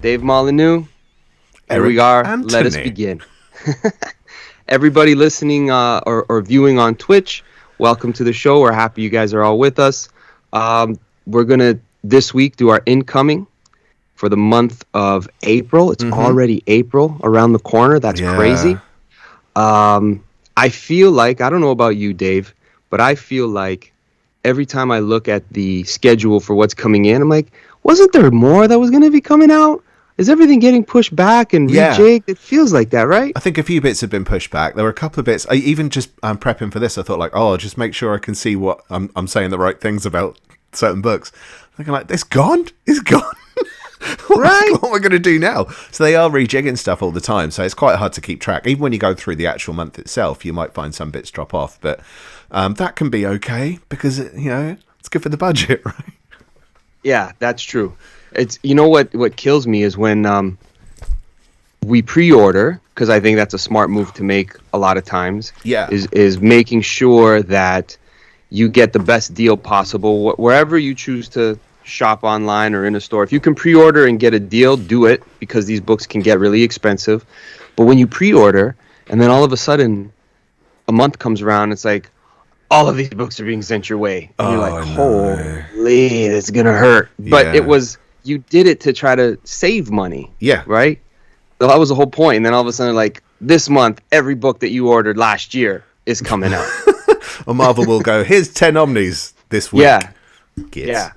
Dave Molyneux. Here we are. Let us begin. Everybody listening or viewing on Twitch, welcome to the show. We're happy you guys are all with us. We're going to, this week, do our incoming for the month of April. It's already April, around the corner. That's crazy. I feel like, I don't know about you, Dave, but I feel like every time I look at the schedule for what's coming in, I'm like, wasn't there more that was going to be coming out? Is everything getting pushed back and rejigged? It feels like that, right? I think a few bits have been pushed back. There were a couple of bits. I even just prepping for this, I thought like, I'll just make sure I can see what I'm saying the right things about certain books. Thinking like, it's gone? It's gone? Right. What am I going to do now? So they are rejigging stuff all the time. So it's quite hard to keep track. Even when you go through the actual month itself, you might find some bits drop off. But that can be okay because, it's good for the budget, right? Yeah, that's true. It's what kills me is when we pre-order, because I think that's a smart move to make a lot of times. Yeah, is making sure that you get the best deal possible wherever you choose to shop online or in a store. If you can pre-order and get a deal, do it, because these books can get really expensive. But when you pre-order and then all of a sudden a month comes around, it's like all of these books are being sent your way. And you're like, holy, it's gonna hurt. But it was, you did it to try to save money. Yeah. Right? So that was the whole point. And then all of a sudden, like, this month, every book that you ordered last year is coming out. Or Marvel will go, here's 10 Omnis this week. Yeah. Kids. Yeah.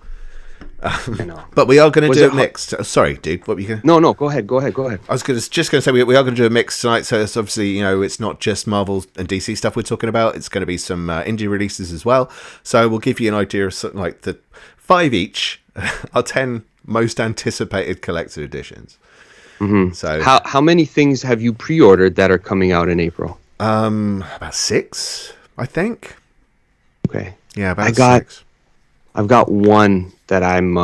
But we are going to do it mixed. Sorry, dude. What were you going to... No, go ahead. I was just going to say we are going to do a mix tonight. So it's obviously, it's not just Marvel and DC stuff we're talking about. It's going to be some indie releases as well. So we'll give you an idea of something like the 5 each are 10 most anticipated collected editions. Mm-hmm. So how many things have you pre-ordered that are coming out in April? About 6, I think. Okay. Yeah, about 6. I've got one that I'm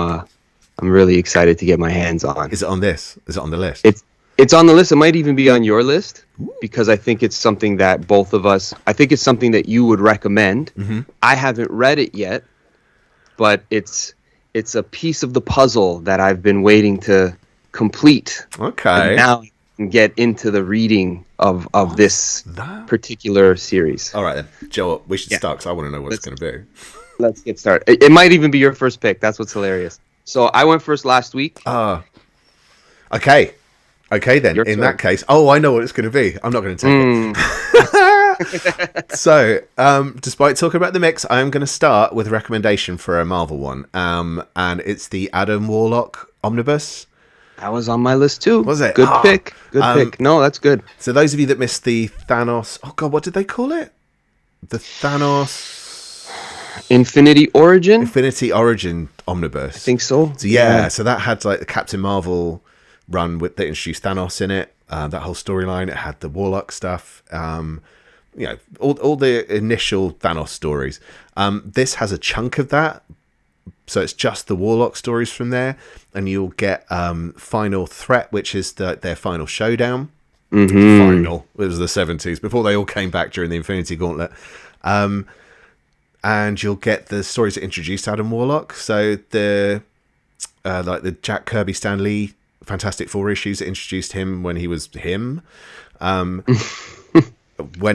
really excited to get my hands on. Is it on this? Is it on the list? It's on the list. It might even be on your list because I think it's something that both of us. I think it's something that you would recommend. Mm-hmm. I haven't read it yet, but it's a piece of the puzzle that I've been waiting to complete. Okay. And now I can get into the reading of this particular series. All right then, Joe. We should start because I want to know what it's going to be. Let's get started. It might even be your first pick. That's what's hilarious. So I went first last week. Okay then. In that case, I know what it's going to be. I'm not going to take it. So, despite talking about the mix, I am going to start with a recommendation for a Marvel one. And it's the Adam Warlock Omnibus. That was on my list too. Was it? Good pick. Good pick. No, that's good. So those of you that missed the Thanos... Oh, God, what did they call it? The Thanos... Infinity Origin Omnibus. I think so. So so that had like the Captain Marvel run that introduced Thanos in it. That whole storyline. It had the Warlock stuff. All the initial Thanos stories. This has a chunk of that. So it's just the Warlock stories from there, and you'll get Final Threat, which is their final showdown. Mm-hmm. Final. It was the 70s before they all came back during the Infinity Gauntlet. And you'll get the stories that introduced Adam Warlock. So the Jack Kirby Stan Lee Fantastic Four issues that introduced him when he was him. When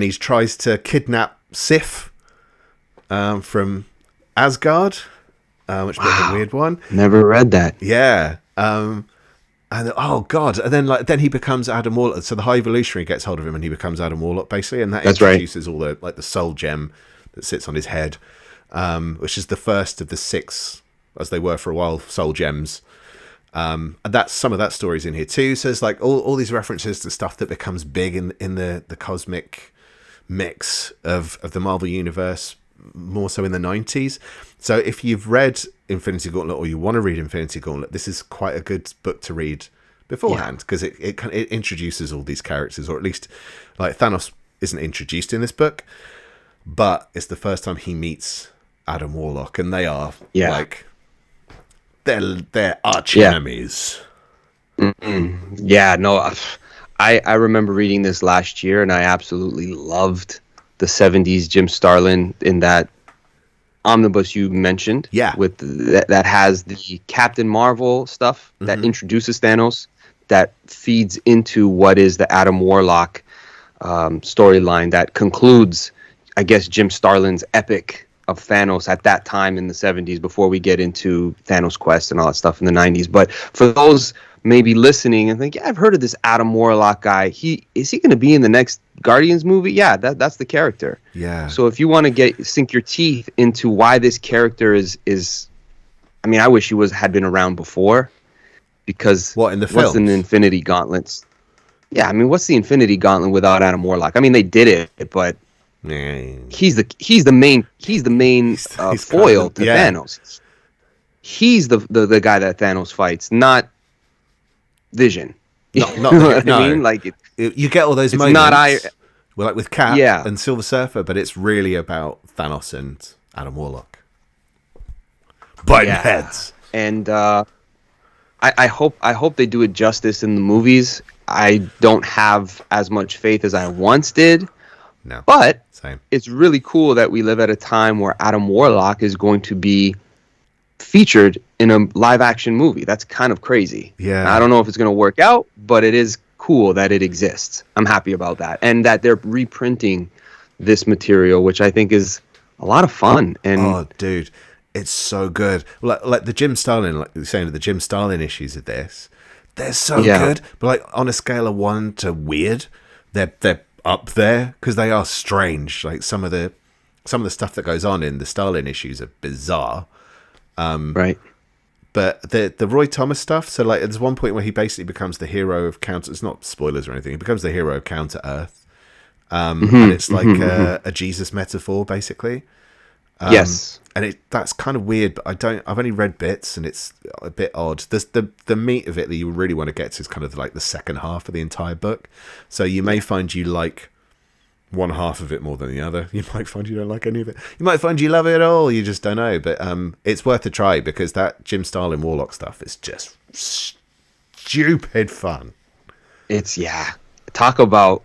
he tries to kidnap Sif from Asgard, which is a weird one. Never read that. Yeah. And then he becomes Adam Warlock. So the High Evolutionary gets hold of him and he becomes Adam Warlock basically, and that introduces all the soul gem that sits on his head, which is the first of the 6, as they were for a while, soul gems. And that's some of that story's in here too. So it's like all these references to stuff that becomes big in the cosmic mix of the Marvel universe, more so in the 90s. So if you've read Infinity Gauntlet or you want to read Infinity Gauntlet, this is quite a good book to read beforehand because it introduces all these characters, or at least like Thanos isn't introduced in this book. But it's the first time he meets Adam Warlock, and they are like they're arch enemies. Yeah, no, I remember reading this last year, and I absolutely loved the 70s Jim Starlin in that omnibus you mentioned. Yeah, with that has the Captain Marvel stuff that introduces Thanos. that feeds into what is the Adam Warlock storyline that concludes, I guess, Jim Starlin's epic of Thanos at that time in the 70s before we get into Thanos Quest and all that stuff in the 90s. But for those maybe listening and think, yeah, I've heard of this Adam Warlock guy. Is he going to be in the next Guardians movie? Yeah, that's the character. Yeah. So if you want to sink your teeth into why this character is I mean, I wish he had been around before, because what in the what's an Infinity Gauntlets? Yeah, I mean, what's the Infinity Gauntlet without Adam Warlock? I mean, they did it, but he's the main foil to Thanos. He's the guy that Thanos fights, not Vision. No. I mean, like you get all those moments. Well, like with Cap and Silver Surfer, but it's really about Thanos and Adam Warlock. Button heads. And I hope they do it justice in the movies. I don't have as much faith as I once did. No. But same. It's really cool that we live at a time where Adam Warlock is going to be featured in a live action movie. That's kind of crazy. Yeah. Now, I don't know if it's going to work out, but it is cool that it exists. I'm happy about that. And that they're reprinting this material, which I think is a lot of fun. And oh, dude, it's so good. Like the Jim Starlin, like you're saying, the Jim Starlin issues of this, they're so good. But like on a scale of 1 to weird, they're up there because they are strange. Like some of the stuff that goes on in the Starlin issues are bizarre. Right. But the Roy Thomas stuff, so like there's one point where he basically becomes the hero of Counter. It's not spoilers or anything. He becomes the hero of Counter Earth, and it's like a Jesus metaphor, basically. Yes, and that's kind of weird. But I've only read bits, and it's a bit odd. The meat of it that you really want to get to is kind of like the second half of the entire book. So you may find you like one half of it more than the other. You might find you don't like any of it. You might find you love it all. You just don't know. But it's worth a try because that Jim Starlin Warlock stuff is just stupid fun. It's talk about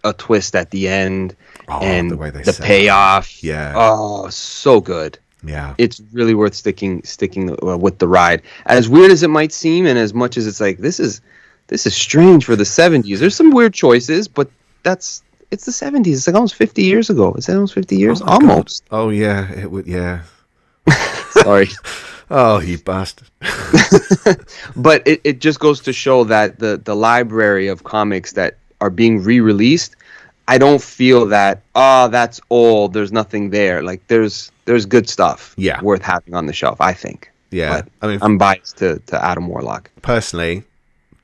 a twist at the end and the way the payoff. Yeah. Oh, so good. Yeah. It's really worth sticking with the ride. As weird as it might seem, and as much as it's like this is strange for the 70s. There's some weird choices, but it's the 70s. It's like almost 50 years ago. Is that almost 50 years? Oh almost. God. Oh, yeah. It would, yeah. Sorry. Oh, you bastard. But it just goes to show that the library of comics that are being re-released, I don't feel that, that's old, there's nothing there. Like, there's good stuff worth having on the shelf, I think. Yeah. But I mean, I'm biased to Adam Warlock. Personally,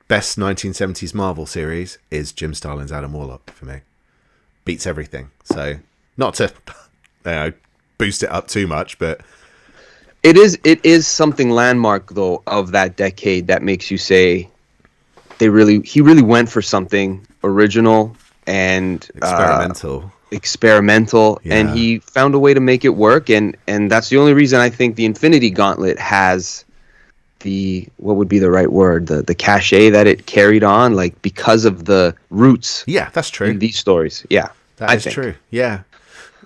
best 1970s Marvel series is Jim Starlin's Adam Warlock for me. Beats everything. So not to boost it up too much, but it is something landmark though of that decade that makes you say he really went for something original and experimental and he found a way to make it work, and that's the only reason I think the Infinity Gauntlet has what would be the right word, the cachet that it carried on, like because of the roots. Yeah, that's true. In these stories. Yeah. That is true. Yeah.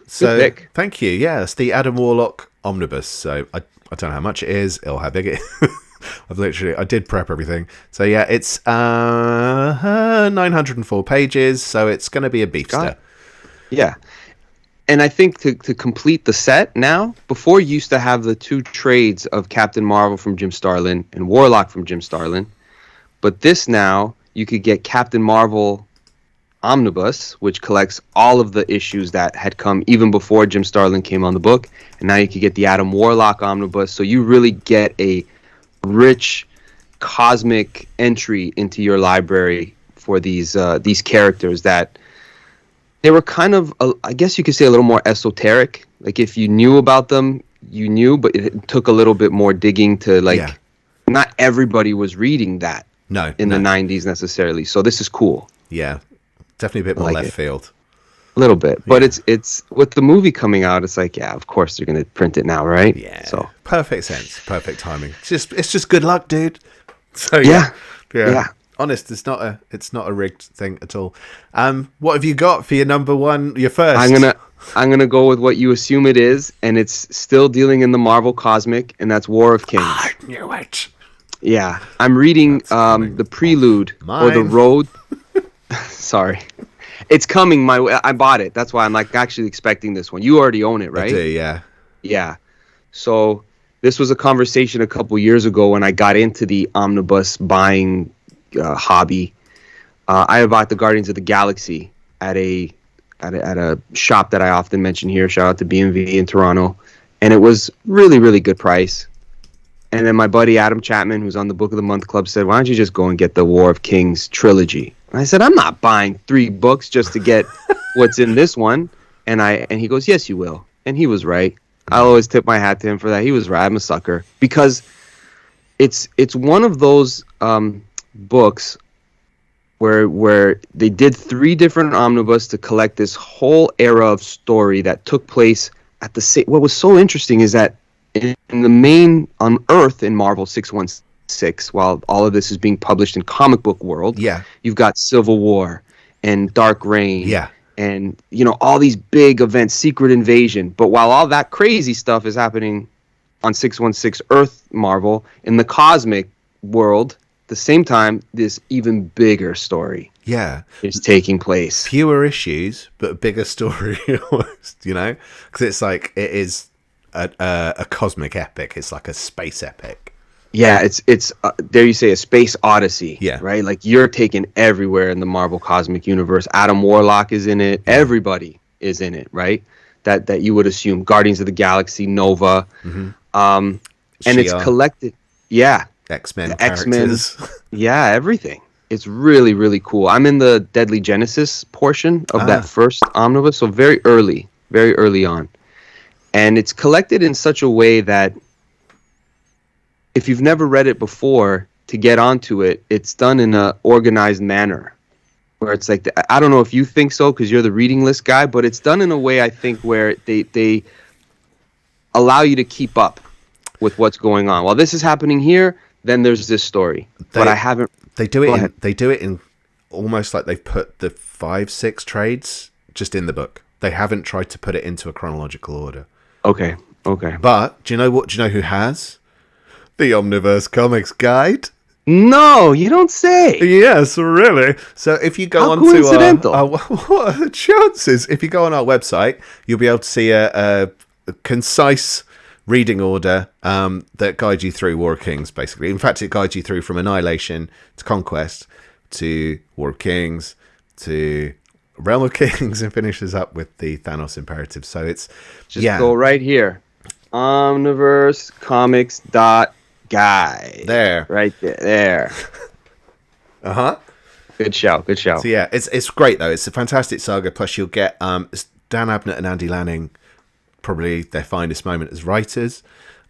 So thank you. Yeah, it's the Adam Warlock Omnibus. So I don't know how much it is or how big it is. I did prep everything. So yeah, it's 904 pages, so it's going to be a beefster. Yeah. And I think to complete the set now, before you used to have the 2 trades of Captain Marvel from Jim Starlin and Warlock from Jim Starlin. But this now, you could get Captain Marvel Omnibus, which collects all of the issues that had come even before Jim Starlin came on the book. And now you could get the Adam Warlock Omnibus. So you really get a rich cosmic entry into your library for these characters that they were kind of, I guess you could say, a little more esoteric. Like if you knew about them, you knew, but it took a little bit more digging to not everybody was reading that in the 90s necessarily. So this is cool. Yeah, definitely a bit more left field. A little bit, but it's with the movie coming out, it's like, yeah, of course they're going to print it now, right? Yeah. So perfect sense, perfect timing. It's just good luck, dude. So yeah. Honest, it's not a rigged thing at all. What have you got for your number one? Your first? I'm gonna go with what you assume it is, and it's still dealing in the Marvel cosmic, and that's War of Kings. I knew it. Yeah, I'm reading the prelude or the road. Sorry, it's coming my way. I bought it. That's why I'm like actually expecting this one. You already own it, right? I do, yeah. Yeah. So this was a conversation a couple years ago when I got into the omnibus buying hobby. I bought the Guardians of the Galaxy at a shop that I often mention here. Shout out to B&V in Toronto, and it was really, really good price. And then my buddy Adam Chapman, who's on the Book of the Month Club, said, "Why don't you just go and get the War of Kings trilogy?" And I said, "I'm not buying 3 books just to get what's in this one." And he goes, "Yes, you will." And he was right. I always tip my hat to him for that. He was right. I'm a sucker because it's one of those books where they did 3 different omnibus to collect this whole era of story that took place at the same. What was so interesting is that in the main on Earth in Marvel 616, while all of this is being published in comic book world, you've got Civil War and Dark Reign, and all these big events, Secret Invasion. But while all that crazy stuff is happening on 616 Earth Marvel, in the cosmic world, at the same time, this even bigger story is taking place. Fewer issues, but a bigger story, almost, because it's like it is a cosmic epic. It's like a space epic. Yeah, it's there you say a space odyssey, right? Like you're taken everywhere in the Marvel Cosmic Universe. Adam Warlock is in it. Everybody is in it, right? That you would assume. Guardians of the Galaxy, Nova, and it's collected. Yeah, X-Men characters. Everything. It's really, really cool. I'm in the Deadly Genesis portion of that first omnibus, so very early on. And it's collected in such a way that if you've never read it before, to get onto it, it's done in an organized manner. Where it's like, I don't know if you think so because you're the reading list guy, but it's done in a way, I think, where they allow you to keep up with what's going on. While this is happening here, then there's this story. But I haven't... They do it in almost like they've put the 5-6 trades just in the book. They haven't tried to put it into a chronological order. Okay. But do you know what? Do you know who has? The Omniverse Comics Guide. No, you don't say. Yes, really. So if you go on to what are the chances? If you go on our website, you'll be able to see a concise reading order that guides you through War of Kings, basically. In fact, it guides you through from Annihilation to Conquest to War of Kings to Realm of Kings and finishes up with the Thanos Imperative. So it's just go right here. Omniversecomics.guide. There. Right there. Good shout. So yeah, it's great though. It's a fantastic saga. Plus you'll get Dan Abnett and Andy Lanning, probably their finest moment as writers.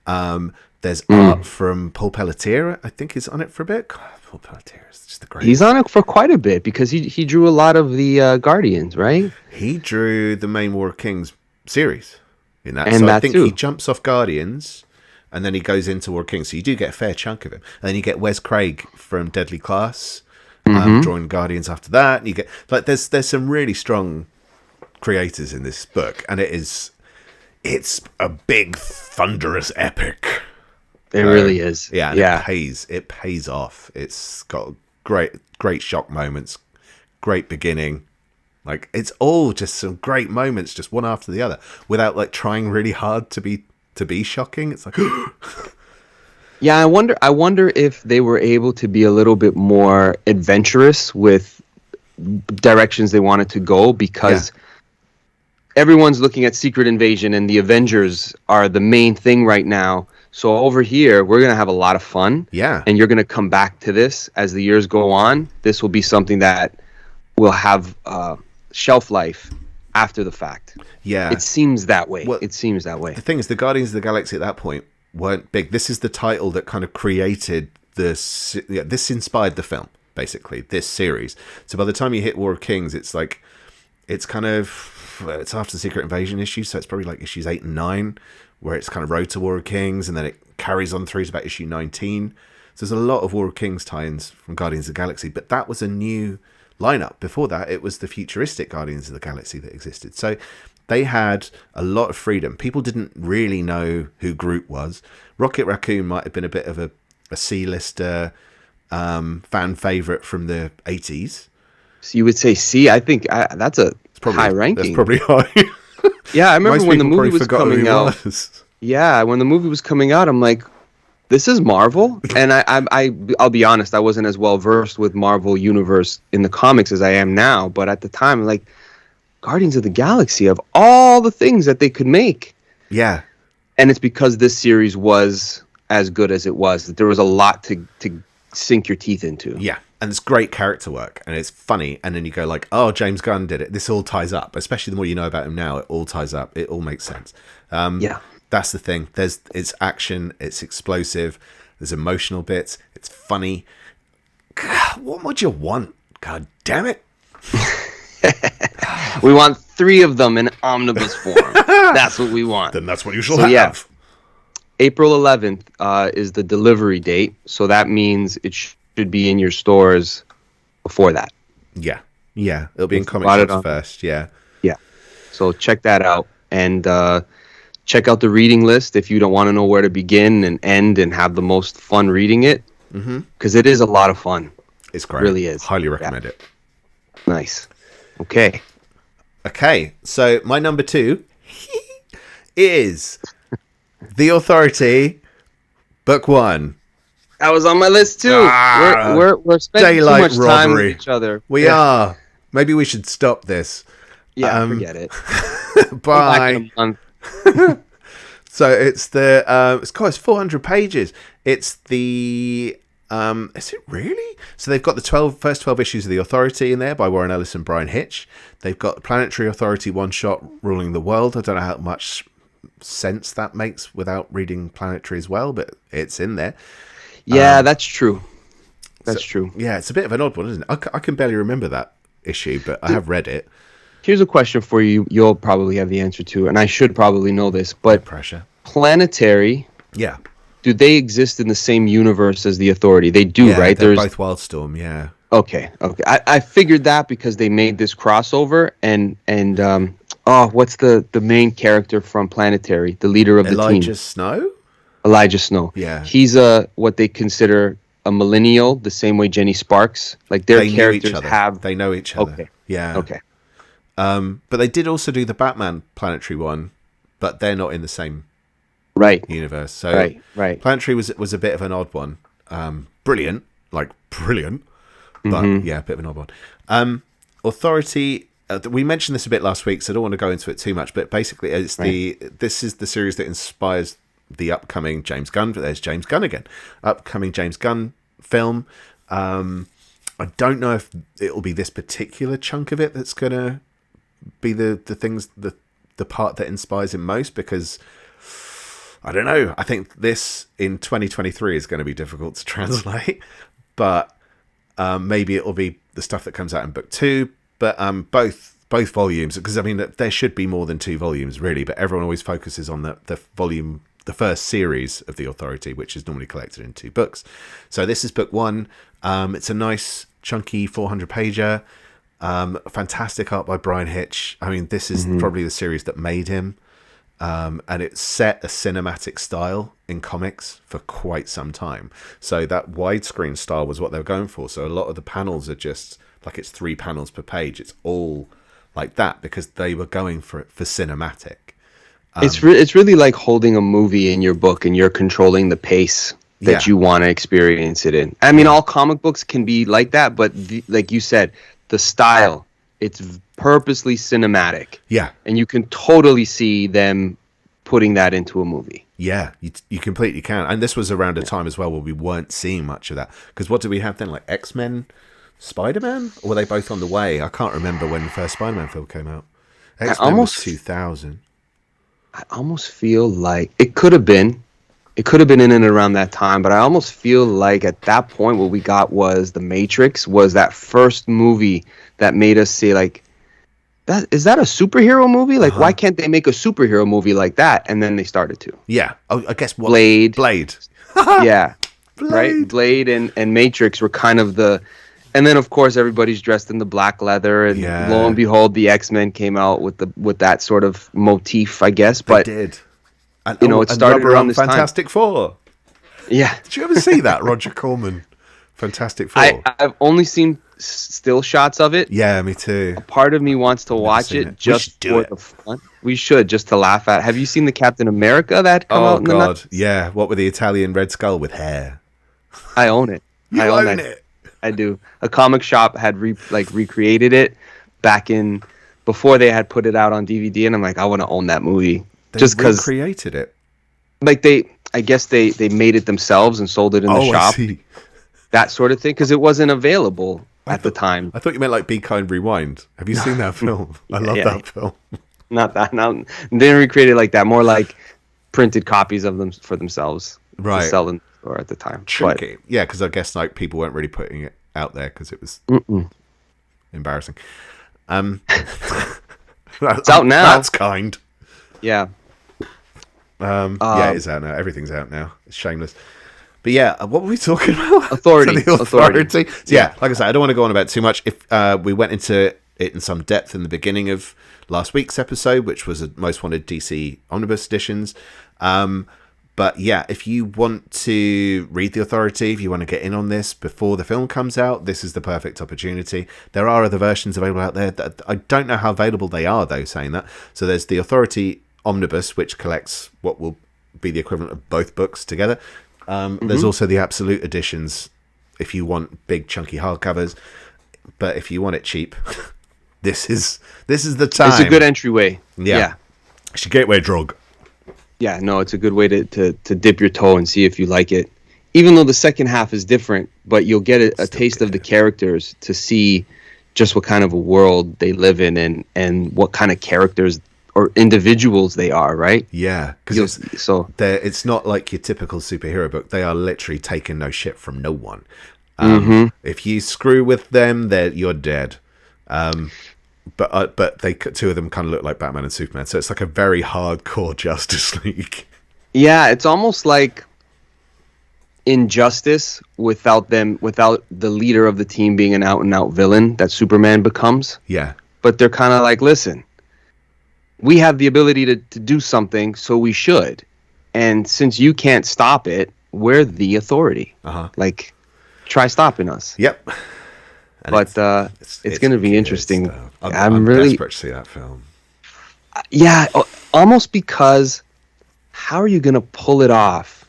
There's art from Paul Pelletier, I think he's on it for a bit. God, Paul Pelletier is just the greatest. He's on it for quite a bit because he drew a lot of the Guardians, right? He drew the main War of Kings series in that. And so I think he jumps off Guardians and then he goes into War of Kings. So you do get a fair chunk of him. And then you get Wes Craig from Deadly Class drawing Guardians after that. And you get there's some really strong creators in this book, and it's a big thunderous epic. It really is. Yeah, it pays off. It's got great shock moments, great beginning. Like it's all just some great moments, just one after the other, without trying really hard to be shocking. It's like yeah, I wonder if they were able to be a little bit more adventurous with directions they wanted to go, because everyone's looking at Secret Invasion and the Avengers are the main thing right now. So over here, we're going to have a lot of fun. Yeah. And you're going to come back to this as the years go on. This will be something that will have shelf life after the fact. Yeah. It seems that way. Well, it seems that way. The thing is, the Guardians of the Galaxy at that point weren't big. This is the title that kind of created this. Yeah, this inspired the film, basically, this series. So by the time you hit War of Kings, it's after Secret Invasion issues, so it's probably like issues 8 and 9, where it's kind of Road to War of Kings, and then it carries on through to about issue 19. So there's a lot of War of Kings tie-ins from Guardians of the Galaxy, but that was a new lineup. Before that, it was the futuristic Guardians of the Galaxy that existed. So they had a lot of freedom. People didn't really know who Groot was. Rocket Raccoon might have been a bit of a a C-lister, fan favorite from the 80s. So you would say C? I think that's a high ranking. That's probably high. Yeah, I remember when the movie was coming out. Yeah, when the movie was coming out, I'm like, this is Marvel? And I'll be honest, I wasn't as well versed with Marvel Universe in the comics as I am now. But at the time, like, Guardians of the Galaxy, of all the things that they could make. Yeah. And it's because this series was as good as it was, that there was a lot to sink your teeth into. Yeah. And it's great character work, and it's funny. And then you go like, oh, James Gunn did it. This all ties up. Especially the more you know about him now, it all ties up. It all makes sense. Yeah. That's the thing. It's action. It's explosive. There's emotional bits. It's funny. God, what would you want? God damn it. We want 3 of them in omnibus form. That's what we want. Then that's what you shall have. Yeah. April 11th is the delivery date. So that means it should be in your stores before that. Yeah. Yeah. It'll be in comic shops first. Yeah. Yeah. So check that out. And check out the reading list if you don't want to know where to begin and end and have the most fun reading it. Because it is a lot of fun. It's great. It really is. Highly recommend it. Nice. Okay. So my number 2 is The Authority, Book 1. That was on my list too. We're spending too much time with each other. We are. Maybe we should stop this. Yeah, forget it. Bye. So it's it's 400 pages. It's the is it really? So they've got the first 12 issues of The Authority in there by Warren Ellis and Brian Hitch. They've got Planetary Authority one-shot ruling the world. I don't know how much sense that makes without reading Planetary as well, but it's in there. Yeah, that's true. That's true. Yeah, it's a bit of an odd one, isn't it? I can barely remember that issue, but I have read it. Here's a question for you. You'll probably have the answer to, and I should probably know this, but pressure. Planetary. Yeah. Do they exist in the same universe as The Authority? They do, right? They're both Wildstorm, yeah. Okay. I figured that because they made this crossover, and what's the main character from Planetary, the leader of the team? Elijah Snow. Yeah. He's what they consider a millennial, the same way Jenny Sparks. Like their characters they know each other. Okay. Yeah. Okay. But they did also do the Batman Planetary one, but they're not in the same universe. So right. Planetary was a bit of an odd one. Brilliant, but yeah, a bit of an odd one. Authority. We mentioned this a bit last week, so I don't want to go into it too much. But basically, this is the series that inspires the upcoming James Gunn. There's James Gunn again. Upcoming James Gunn film. I don't know if it'll be this particular chunk of it that's gonna be the things the part that inspires him most, because I don't know. I think this in 2023 is going to be difficult to translate, but maybe it'll be the stuff that comes out in book 2. But both volumes, because I mean there should be more than 2 volumes really, but everyone always focuses on the volume, the first series of The Authority, which is normally collected in 2 books. So this is book 1. It's a nice chunky 400 pager. Fantastic art by Brian Hitch. I mean, this is probably the series that made him. And it set a cinematic style in comics for quite some time. So that widescreen style was what they were going for. So a lot of the panels are just like, it's 3 panels per page. It's all like that because they were going for it for cinematic. It's really like holding a movie in your book and you're controlling the pace that you want to experience it in. I mean, all comic books can be like that, but like you said, the style, it's purposely cinematic. Yeah. And you can totally see them putting that into a movie. Yeah, you completely can. And this was around a time as well where we weren't seeing much of that. Because what did we have then? Like X-Men, Spider-Man? Or were they both on the way? I can't remember when the first Spider-Man film came out. X-Men was 2000. I almost feel like it could have been. It could have been in and around that time, but I almost feel like at that point what we got was The Matrix, was that first movie that made us say, like, is that a superhero movie? Like, why can't they make a superhero movie like that? And then they started to. Yeah. Oh, I guess what? Blade. Yeah. Blade. Right? Blade and Matrix were kind of the... And then, of course, everybody's dressed in the black leather, and lo and behold, the X-Men came out with that sort of motif, I guess. But they did. And, it started around this Fantastic time. Four. Yeah. Did you ever see that Roger Corman Fantastic Four? I've only seen still shots of it. Yeah, me too. A part of me wants to watch it just for the fun. We should, just to laugh at. Have you seen the Captain America that come out in the 90s? Yeah. What with the Italian Red Skull with hair? I own it. I own it. I do. A comic shop had recreated it back in before they had put it out on DVD, and I'm like, I want to own that movie. Just because created it. Like I guess they made it themselves and sold it in the shop. I see. That sort of thing, because it wasn't available at the time. I thought you meant like Be Kind Rewind. Have you seen that film? I love that film. Not that. No, they didn't recreate it like that. More like printed copies of them for themselves. Right. To sell in the store at the time. Tricky. Yeah, because I guess like people weren't really putting it out there because it was embarrassing. It's out now. That's kind. Yeah. Yeah, it's out now. Everything's out now. It's shameless. But yeah, what were we talking about? Authority. Authority. So yeah, like I said, I don't want to go on about too much. If we went into it in some depth in the beginning of last week's episode, which was a Most Wanted DC Omnibus editions. But yeah, if you want to read The Authority, if you want to get in on this before the film comes out, this is the perfect opportunity. There are other versions available out there. I don't know how available they are, though, saying that. So there's The Authority Omnibus, which collects what will be the equivalent of both books together. There's also the Absolute editions if you want big chunky hardcovers, but if you want it cheap, this is the time. It's a good entryway. Yeah. It's a gateway drug. Yeah, no, it's a good way to dip your toe and see if you like it. Even though the second half is different, but you'll get a taste of the characters to see just what kind of a world they live in and what kind of characters or individuals they are, right? Yeah, because it's not like your typical superhero book. They are literally taking no shit from no one. If you screw with them, you're dead. But they two of them kind of look like Batman and Superman, so it's like a very hardcore Justice League. Yeah, it's almost like Injustice without the leader of the team being an out and out villain that Superman becomes. Yeah, but they're kind of like, listen, we have the ability to do something, so we should. And since you can't stop it, we're the authority. Like, try stopping us. Yep. And but it's going to be interesting. I'm really desperate to see that film. Yeah, almost because how are you going to pull it off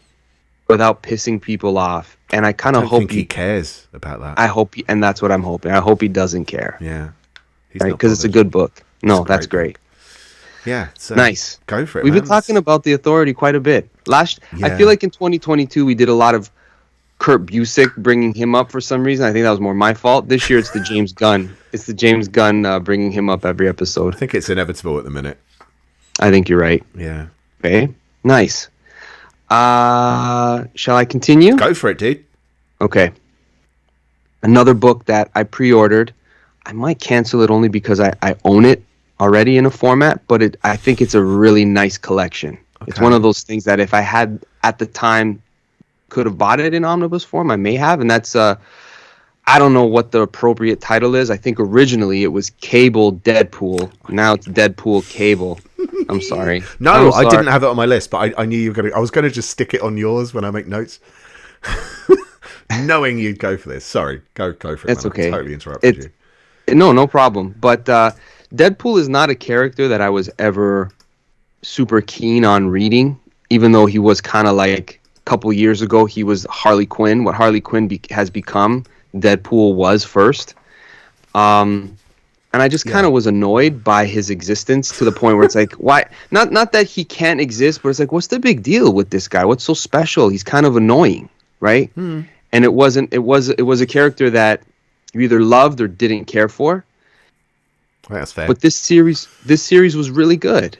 without pissing people off? And I kind of hope he cares about that. I hope, and that's what I'm hoping. I hope he doesn't care. Yeah. Right, because it's a good book. No, that's great. Yeah, so nice. Go for it. We've been talking about The Authority quite a bit. I feel like in 2022 we did a lot of Kurt Busiek, bringing him up for some reason. I think that was more my fault. This year it's the James Gunn. It's the James Gunn bringing him up every episode. I think it's inevitable at the minute. I think you're right. Yeah. Okay. Nice. Shall I continue? Go for it, dude. Okay. Another book that I pre-ordered. I might cancel it only because I own it already in a format, but I think it's a really nice collection. Okay. It's one of those things that if I had at the time could have bought it in omnibus form, I may have, and that's I don't know what the appropriate title is. I think originally it was Cable Deadpool. Now it's Deadpool Cable. I'm sorry. No, I didn't have it on my list, but I knew you were going to. I was going to just stick it on yours when I make notes. Knowing you'd go for this. Sorry. Go for it. That's okay. I totally interrupted you. No problem. But Deadpool is not a character that I was ever super keen on reading, even though he was kind of like a couple years ago, he was Harley Quinn. What Harley Quinn has become, Deadpool was first. And I just kind of was annoyed by his existence to the point where it's like, why? Not that he can't exist, but it's like, what's the big deal with this guy? What's so special? He's kind of annoying, right? And it was a character that you either loved or didn't care for. That's fair. But this series was really good.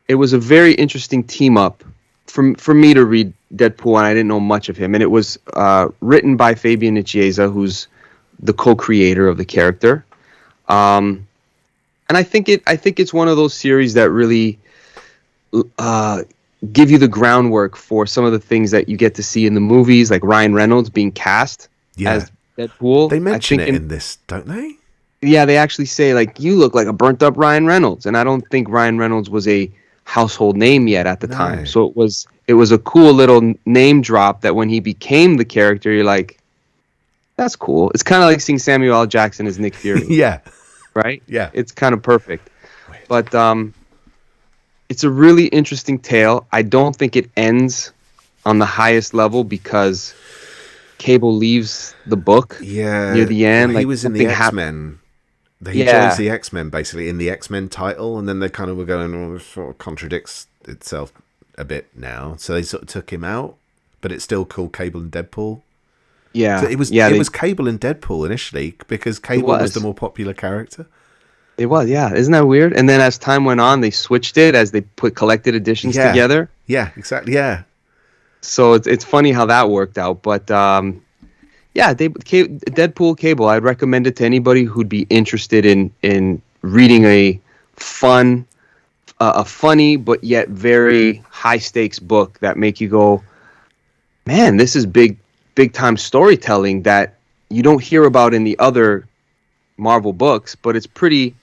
It was a very interesting team up for me to read Deadpool, and I didn't know much of him. And it was written by Fabian Nicieza, who's the co-creator of the character. And I think it's one of those series that really give you the groundwork for some of the things that you get to see in the movies, like Ryan Reynolds being cast as Deadpool. They mention it in this, don't they? Yeah, they actually say, like, you look like a burnt up Ryan Reynolds. And I don't think Ryan Reynolds was a household name yet at the No. time. So it was a cool little name drop that when he became the character, you're like, that's cool. It's kind of like seeing Samuel L. Jackson as Nick Fury. Yeah. Right? Yeah. It's kind of perfect. But it's a really interesting tale. I don't think it ends on the highest level because Cable leaves the book near the end. Well, he was in the X-Men. He joins the X-Men basically in the X-Men title, and then they kind of were going, oh, this sort of contradicts itself a bit now. So they sort of took him out, but it's still called Cable and Deadpool. Yeah. So it was Cable and Deadpool initially because Cable was the more popular character. It was, yeah. Isn't that weird? And then as time went on, they switched it as they put collected editions together. Yeah, exactly. Yeah. So it's funny how that worked out, but Deadpool Cable. I'd recommend it to anybody who'd be interested in reading a funny but yet very high stakes book that make you go, man, this is big time storytelling that you don't hear about in the other Marvel books, but it's pretty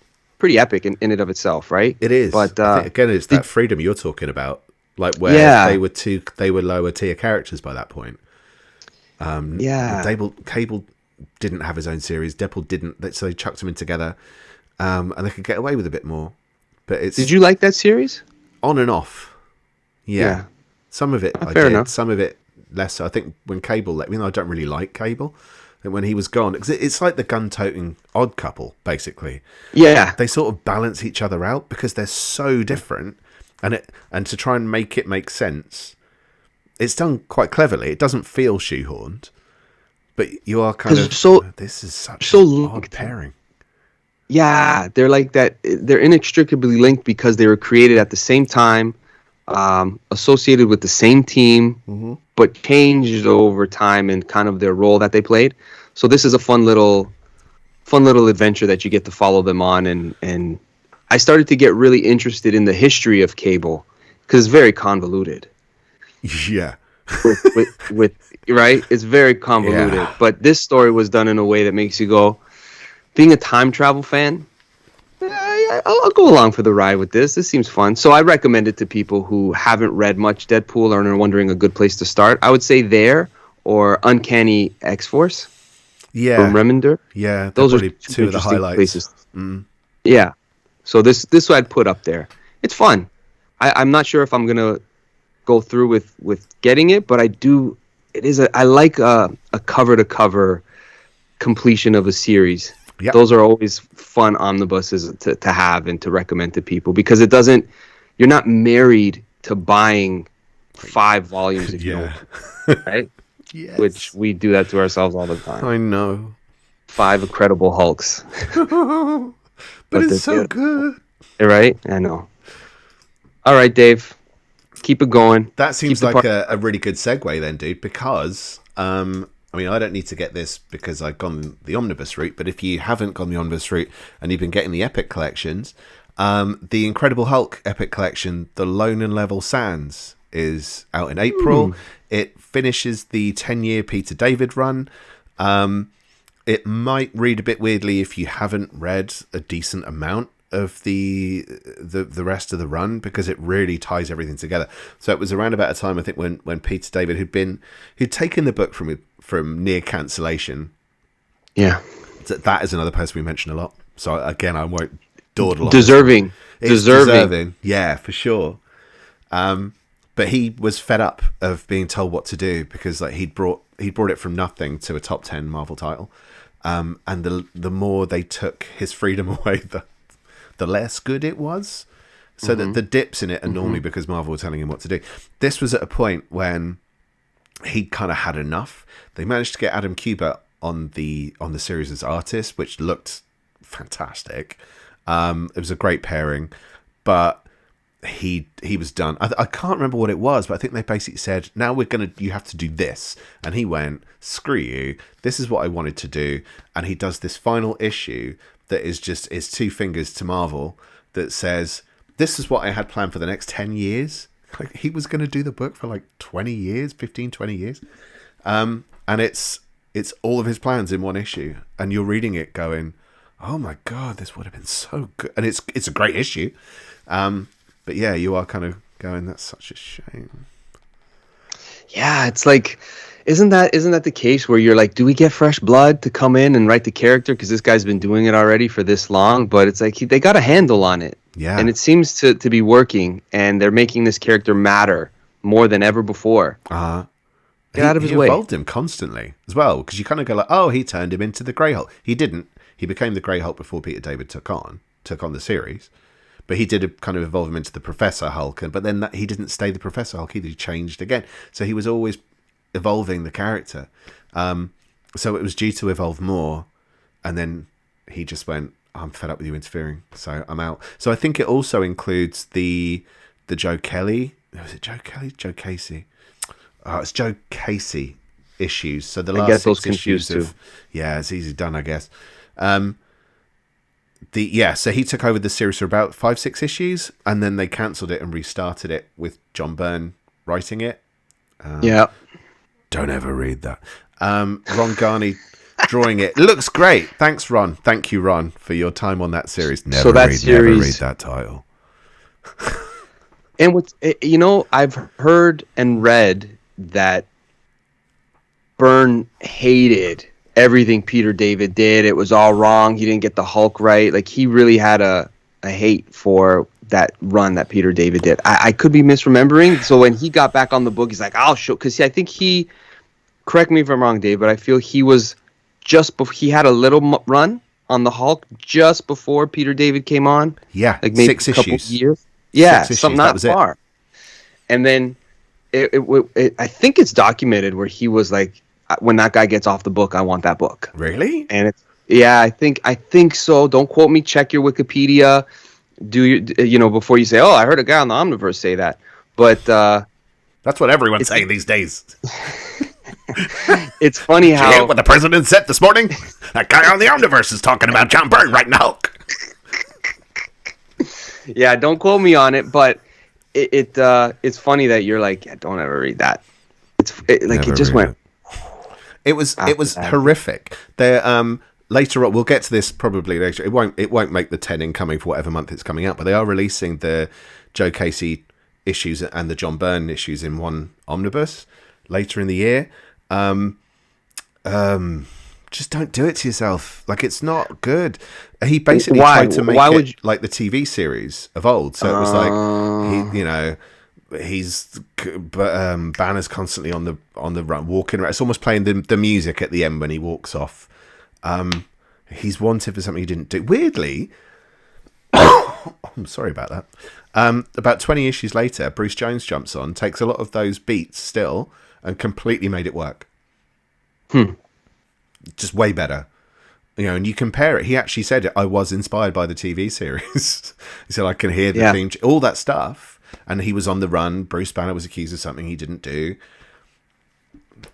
epic in and of itself, right? It is. But I think, again, it's that freedom you're talking about, like where they were lower tier characters by that point. Cable didn't have his own series. Deadpool didn't, so they chucked them in together, and they could get away with a bit more. But did you like that series? On and off. Yeah. Some of it I fair did. Enough. Some of it less. So I think when Cable, I don't really like Cable. And when he was gone, because it's like the gun-toting odd couple, basically. Yeah, they sort of balance each other out because they're so different, and to try and make it make sense, it's done quite cleverly. It doesn't feel shoehorned, but you are kind of this is such an odd pairing. Yeah, they're like that. They're inextricably linked because they were created at the same time, associated with the same team, but changed over time and kind of their role that they played. So this is a fun little adventure that you get to follow them on, and I started to get really interested in the history of Cable because it's very convoluted. Yeah, with right, it's very convoluted. Yeah. But this story was done in a way that makes you go, being a time travel fan, I'll go along for the ride with this. This seems fun. So I recommend it to people who haven't read much Deadpool or are wondering a good place to start. I would say there or Uncanny X-Force. Yeah. From Remender. Yeah. Those are two of the highlights. Places. Mm. Yeah. So this I'd put up there. It's fun. I'm not sure if I'm going to go through with getting it, but I do. I like a cover to cover completion of a series. Yep. Those are always fun omnibuses to have and to recommend to people because you're not married to buying 5 volumes if you don't, right? Yes. Which we do that to ourselves all the time. I know. 5 Incredible Hulks. but it's so good. Right? I know. All right, Dave. Keep it going. That seems like a really good segue then, dude, because I don't need to get this because I've gone the omnibus route, but if you haven't gone the omnibus route and you've been getting the epic collections, the Incredible Hulk epic collection, The Lone and Level Sands, is out in April. It finishes the 10-year Peter David run. It might read a bit weirdly if you haven't read a decent amount of the rest of the run because it really ties everything together. So it was around about a time I think when Peter David who'd taken the book from near cancellation. Yeah, that is another person we mention a lot. So again, I won't dawdle on. Deserving. Yeah, for sure. But he was fed up of being told what to do because like he'd brought it from nothing to a top 10 Marvel title, and the more they took his freedom away, the less good it was. So that the dips in it are normally because Marvel were telling him what to do. This was at a point when he kind of had enough. They managed to get Adam Kubert on the series as artist, which looked fantastic. It was a great pairing, but he was done. I can't remember what it was, but I think they basically said, now you have to do this. And he went, screw you. This is what I wanted to do. And he does this final issue that is just 2 fingers to Marvel that says, this is what I had planned for the next 10 years. Like he was going to do the book for like 20 years, 15, 20 years. And it's all of his plans in one issue. And you're reading it going, oh my God, this would have been so good. And it's a great issue. But yeah, you are kind of going, that's such a shame. Yeah, it's like, isn't that the case where you're like, do we get fresh blood to come in and write the character? Because this guy's been doing it already for this long. But it's like they got a handle on it. Yeah. And it seems to be working. And they're making this character matter more than ever before. Uh-huh. Get out of his way. He evolved him constantly as well. Because you kind of go like, oh, he turned him into the Grey Hulk. He didn't. He became the Grey Hulk before Peter David took on the series. But he did kind of evolve him into the Professor Hulk. But then he didn't stay the Professor Hulk either. He changed again. So he was always evolving the character. So it was due to evolve more. And then he just went, I'm fed up with you interfering. So I'm out. So I think it also includes the Joe Kelly. Was it Joe Kelly? Joe Casey. Oh, it's Joe Casey issues. So the last 6 issues of... Yeah, it's easy done, I guess. So he took over the series for about 5-6 issues, and then they cancelled it and restarted it with John Byrne writing it. Yeah. Don't ever read that. Ron Garney drawing it. Looks great. Thanks, Ron. Thank you, Ron, for your time on that series. Never read that title. And I've heard and read that Byrne hated everything Peter David did. It was all wrong. He didn't get the Hulk right. Like, he really had a hate for that run that Peter David did. I could be misremembering. So when he got back on the book, he's like, I'll show, because I think he, correct me if I'm wrong, Dave, but I feel he was he had a little run on the Hulk just before Peter David came on. Yeah, like maybe 6 a couple issues. Years. Yeah, 6 issues, something not far. It. And then I think it's documented where he was like, when that guy gets off the book, I want that book. Really? And I think so. Don't quote me. Check your Wikipedia. Before you say, oh, I heard a guy on the Omniverse say that. But that's what everyone's saying these days. It's funny how... Did you hear what the president said this morning? That guy on the Omniverse is talking about John Byrne writing Hulk. Yeah, don't quote me on it, but it's funny that you're like, yeah, don't ever read that. It just went... It was horrific. Later on, we'll get to this probably later. It won't make the 10 incoming for whatever month it's coming out, but they are releasing the Joe Casey issues and the John Byrne issues in one omnibus later in the year. Just don't do it to yourself. Like, it's not good. He basically tried to make it like the TV series of old. So it was like Banner's constantly on the run, walking around. It's almost playing the music at the end when he walks off. He's wanted for something he didn't do. Weirdly, I'm sorry about that. About 20 issues later, Bruce Jones jumps on, takes a lot of those beats still, and completely made it work. Just way better. And you compare it. He actually said it. I was inspired by the TV series. He said, I can hear the theme, all that stuff. And he was on the run. Bruce Banner was accused of something he didn't do.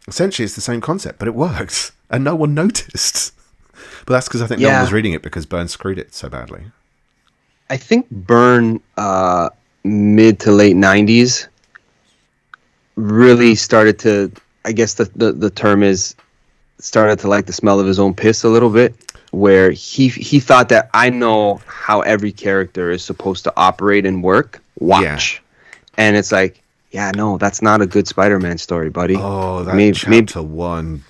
Essentially, it's the same concept, but it worked. And no one noticed. But that's because I think no one was reading it because Byrne screwed it so badly. I think Byrne, mid to late 90s, really started to, I guess the term is, started to like the smell of his own piss a little bit, where he thought that I know how every character is supposed to operate and work. Watch. Yeah. And it's like, yeah, no, that's not a good Spider-Man story, buddy. Oh, that chapter 1.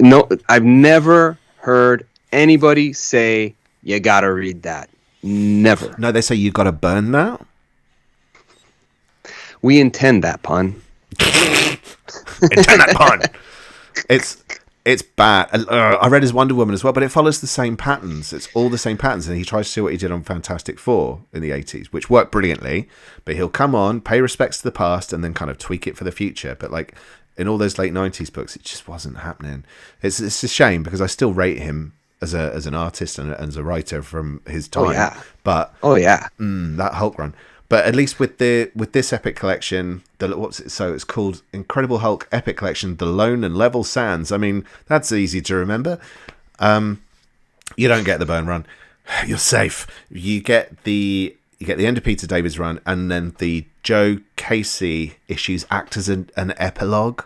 No, I've never heard anybody say, you gotta read that. Never. No, they say you gotta burn that? We intend that pun. Intend that pun! It's bad. I read his Wonder Woman as well, but it follows the same patterns. It's all the same patterns, and he tries to do what he did on Fantastic Four in the 80s, which worked brilliantly, but he'll come on, pay respects to the past, and then kind of tweak it for the future. But like in all those late 90s books, it just wasn't happening. It's a shame, because I still rate him as an artist and as a writer from his time. Oh, yeah. But that Hulk run. But at least with this epic collection, it's called Incredible Hulk Epic Collection, The Lone and Level Sands. I mean, that's easy to remember. You don't get the Byrne run. You're safe. You get the end of Peter David's run, and then the Joe Casey issues act as an epilogue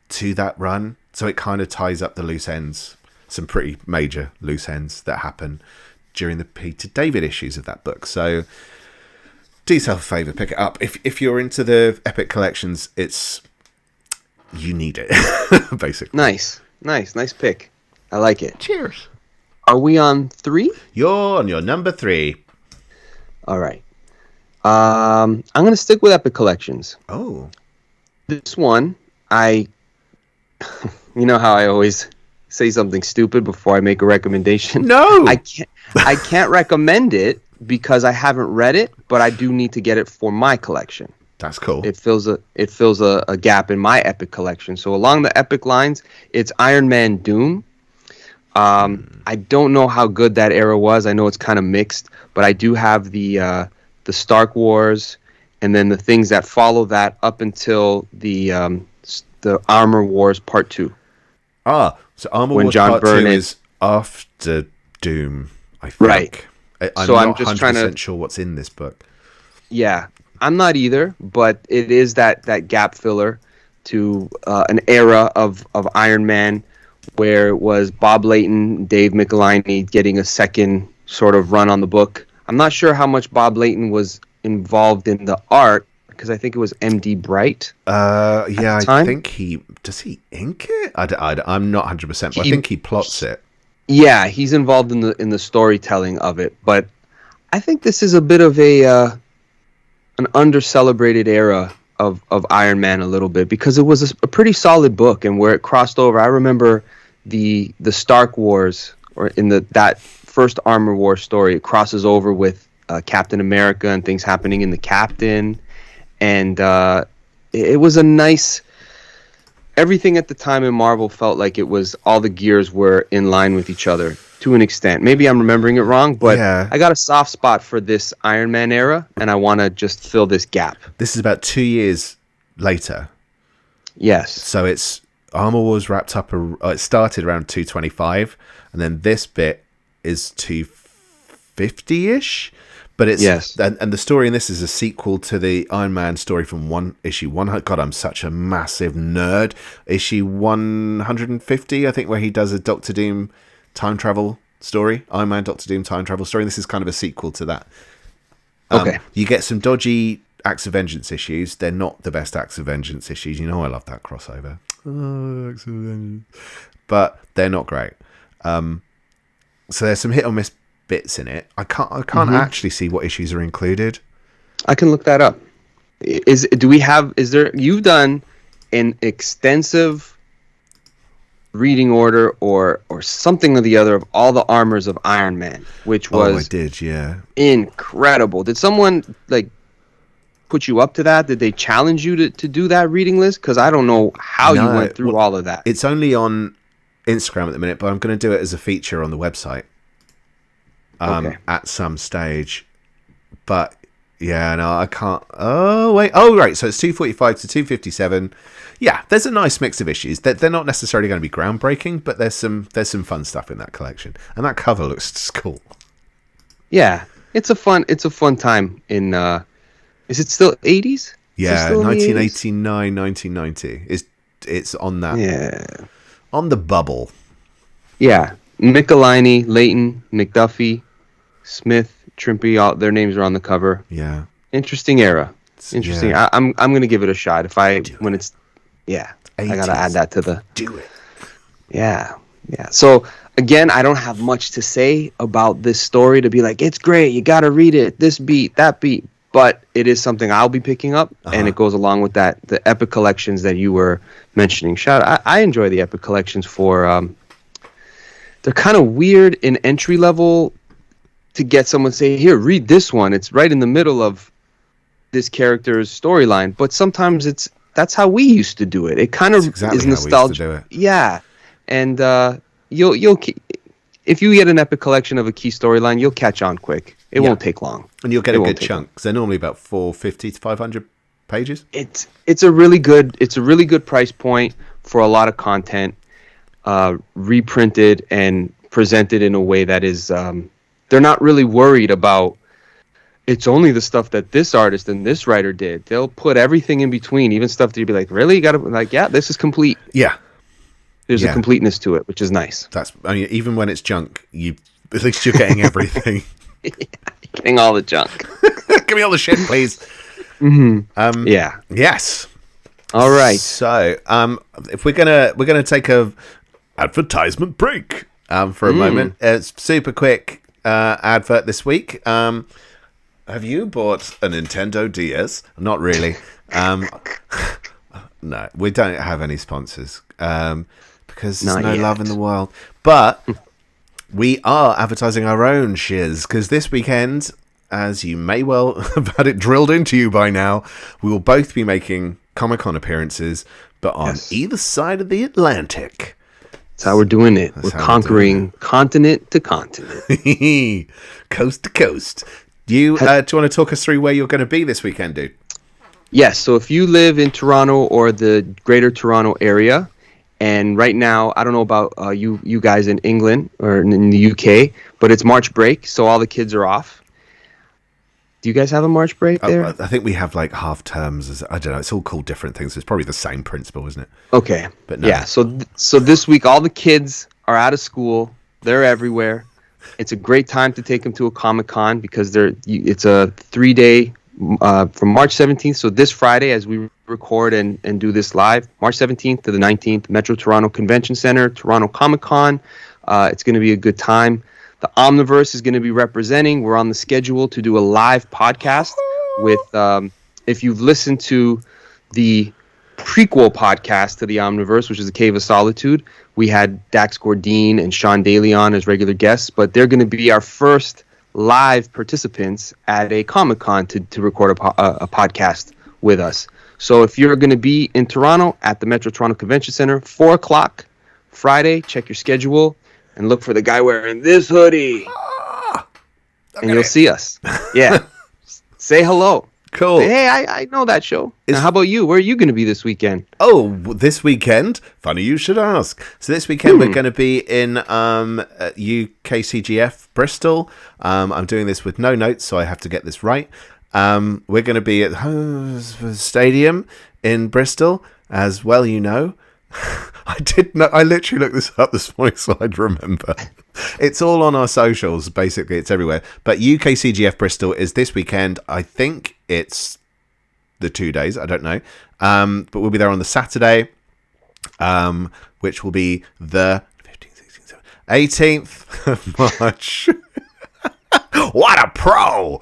to that run. So it kind of ties up the loose ends, some pretty major loose ends that happen during the Peter David issues of that book. So do yourself a favor, pick it up. If you're into the epic collections, you need it, basically. Nice pick. I like it. Cheers. Are we on 3? You're on your number 3. All right. I'm going to stick with epic collections. Oh. This one, you know how I always say something stupid before I make a recommendation? No. I can't recommend it because I haven't read it, but I do need to get it for my collection. That's cool. It fills a gap in my epic collection. So along the epic lines, it's Iron Man Doom. I don't know how good that era was. I know it's kind of mixed, but I do have the Stark Wars, and then the things that follow that up until the Armor Wars Part 2. So Armor Wars Part 2 is after Doom, I think. Right. I'm so not I'm just 100% trying to sure what's in this book. Yeah, I'm not either, but it is that gap filler to an era of Iron Man where it was Bob Layton, Dave Michelinie getting a second sort of run on the book. I'm not sure how much Bob Layton was involved in the art because I think it was M.D. Bright. Yeah, I think does he ink it? I'm not 100%, but I think he plots it. Yeah, he's involved in the storytelling of it, but I think this is a bit of an under-celebrated era of Iron Man a little bit because it was a pretty solid book, and where it crossed over, I remember the Stark Wars, or in that first Armor War story, it crosses over with Captain America and things happening in the Captain, and it was a nice. Everything at the time in Marvel felt like it was all the gears were in line with each other to an extent. Maybe I'm remembering it wrong, but yeah. I got a soft spot for this Iron Man era, and I want to just fill this gap. This is about 2 years later. Yes. So it's Armor Wars wrapped up. It started around 225, and then this bit is 250-ish. But it's and the story in this is a sequel to the Iron Man story from issue 100. God, I'm such a massive nerd. Issue 150, I think, where he does a Doctor Doom time travel story. Iron Man Doctor Doom time travel story. This is kind of a sequel to that. Okay. You get some dodgy Acts of Vengeance issues. They're not the best Acts of Vengeance issues. You know I love that crossover. Oh, Acts of Vengeance. But they're not great. So there's some hit or miss bits in it. I can't actually see what issues are included. I can look that up. You've done an extensive reading order or something or the other of all the armors of Iron Man, which was I did, yeah. Incredible. Did someone put you up to that? Did they challenge you to do that reading list? Because I don't know how you went through all of that. It's only on Instagram at the minute, but I'm going to do it as a feature on the website. At some stage, but yeah, no, I can't. Oh wait, right. So it's 245 to 257. Yeah, there's a nice mix of issues. They're not necessarily going to be groundbreaking, but there's some fun stuff in that collection, and that cover looks just cool. Yeah, it's a fun time in. Is it still 80s? Yeah, 1989, 1990. It's on that? Yeah, on the bubble. Yeah, Michelinie, Layton, McDuffie, Smith, Trimpe, all their names are on the cover. Yeah. Interesting era. Interesting. Yeah. I'm going to give it a shot I gotta add that to the. Do it. Yeah. Yeah. So again, I don't have much to say about this story to be like, it's great, you got to read it, this beat, that beat, but it is something I'll be picking up, and it goes along with that, the epic collections that you were mentioning. I enjoy the epic collections for they're kind of weird in entry level to get someone to say, here, read this one. It's right in the middle of this character's storyline. But sometimes that's how we used to do it. It kind of is nostalgia. Yeah. And you'll if you get an epic collection of a key storyline, you'll catch on quick. It won't take long. And you'll get a good chunk, because they're normally about 450 to 500 pages. It's a really good price point for a lot of content. Reprinted and presented in a way that is they're not really worried about it's only the stuff that this artist and this writer did. They'll put everything in between, even stuff that you'd be like, really? You gotta this is complete. Yeah. There's a completeness to it, which is nice. Even when it's junk, at least you're getting everything. You're getting all the junk. Give me all the shit, please. Yeah. Yes. All right. So, if we're gonna take a advertisement break for a moment, it's super quick advert this week. Have you bought a Nintendo DS? Not really. No, we don't have any sponsors because there's no love in the world. But we are advertising our own shiz because this weekend, as you may well have had it drilled into you by now, we will both be making Comic-Con appearances, but on either side of the Atlantic. That's how we're doing it. We're conquering continent to continent. Coast to coast. Do you want to talk us through where you're going to be this weekend, dude? Yes. So if you live in Toronto or the greater Toronto area, and right now, I don't know about you guys in England or in the UK, but it's March break, so all the kids are off. Do you guys have a March break there? I think we have like half terms. I don't know. It's all called different things. It's probably the same principle, isn't it? Okay. But no. Yeah. So this week, all the kids are out of school. They're everywhere. It's a great time to take them to a Comic-Con because it's a 3-day from March 17th. So this Friday, as we record and do this live, March 17th to the 19th, Metro Toronto Convention Center, Toronto Comic-Con. It's going to be a good time. The Omniverse is going to be representing. We're on the schedule to do a live podcast with, if you've listened to the prequel podcast to the Omniverse, which is the Cave of Solitude, we had Dax Gordine and Sean Daly on as regular guests, but they're going to be our first live participants at a Comic-Con to record a podcast with us. So if you're going to be in Toronto at the Metro Toronto Convention Center, 4 o'clock Friday, check your schedule and look for the guy wearing this hoodie. And you'll see us. Yeah. Say hello. Cool. Say, hey, I know that show. Now, how about you? Where are you going to be this weekend? Oh, this weekend? Funny you should ask. So this weekend we're going to be in UKCGF Bristol. I'm doing this with no notes, so I have to get this right. We're going to be at the stadium in Bristol, as well you know. I literally looked this up this morning so I'd remember. It's all on our socials, basically. It's everywhere. But UKCGF Bristol is this weekend. I think it's the 2 days. I don't know. But we'll be there on the Saturday, which will be the 15th, 16th, 18th of March. What a pro!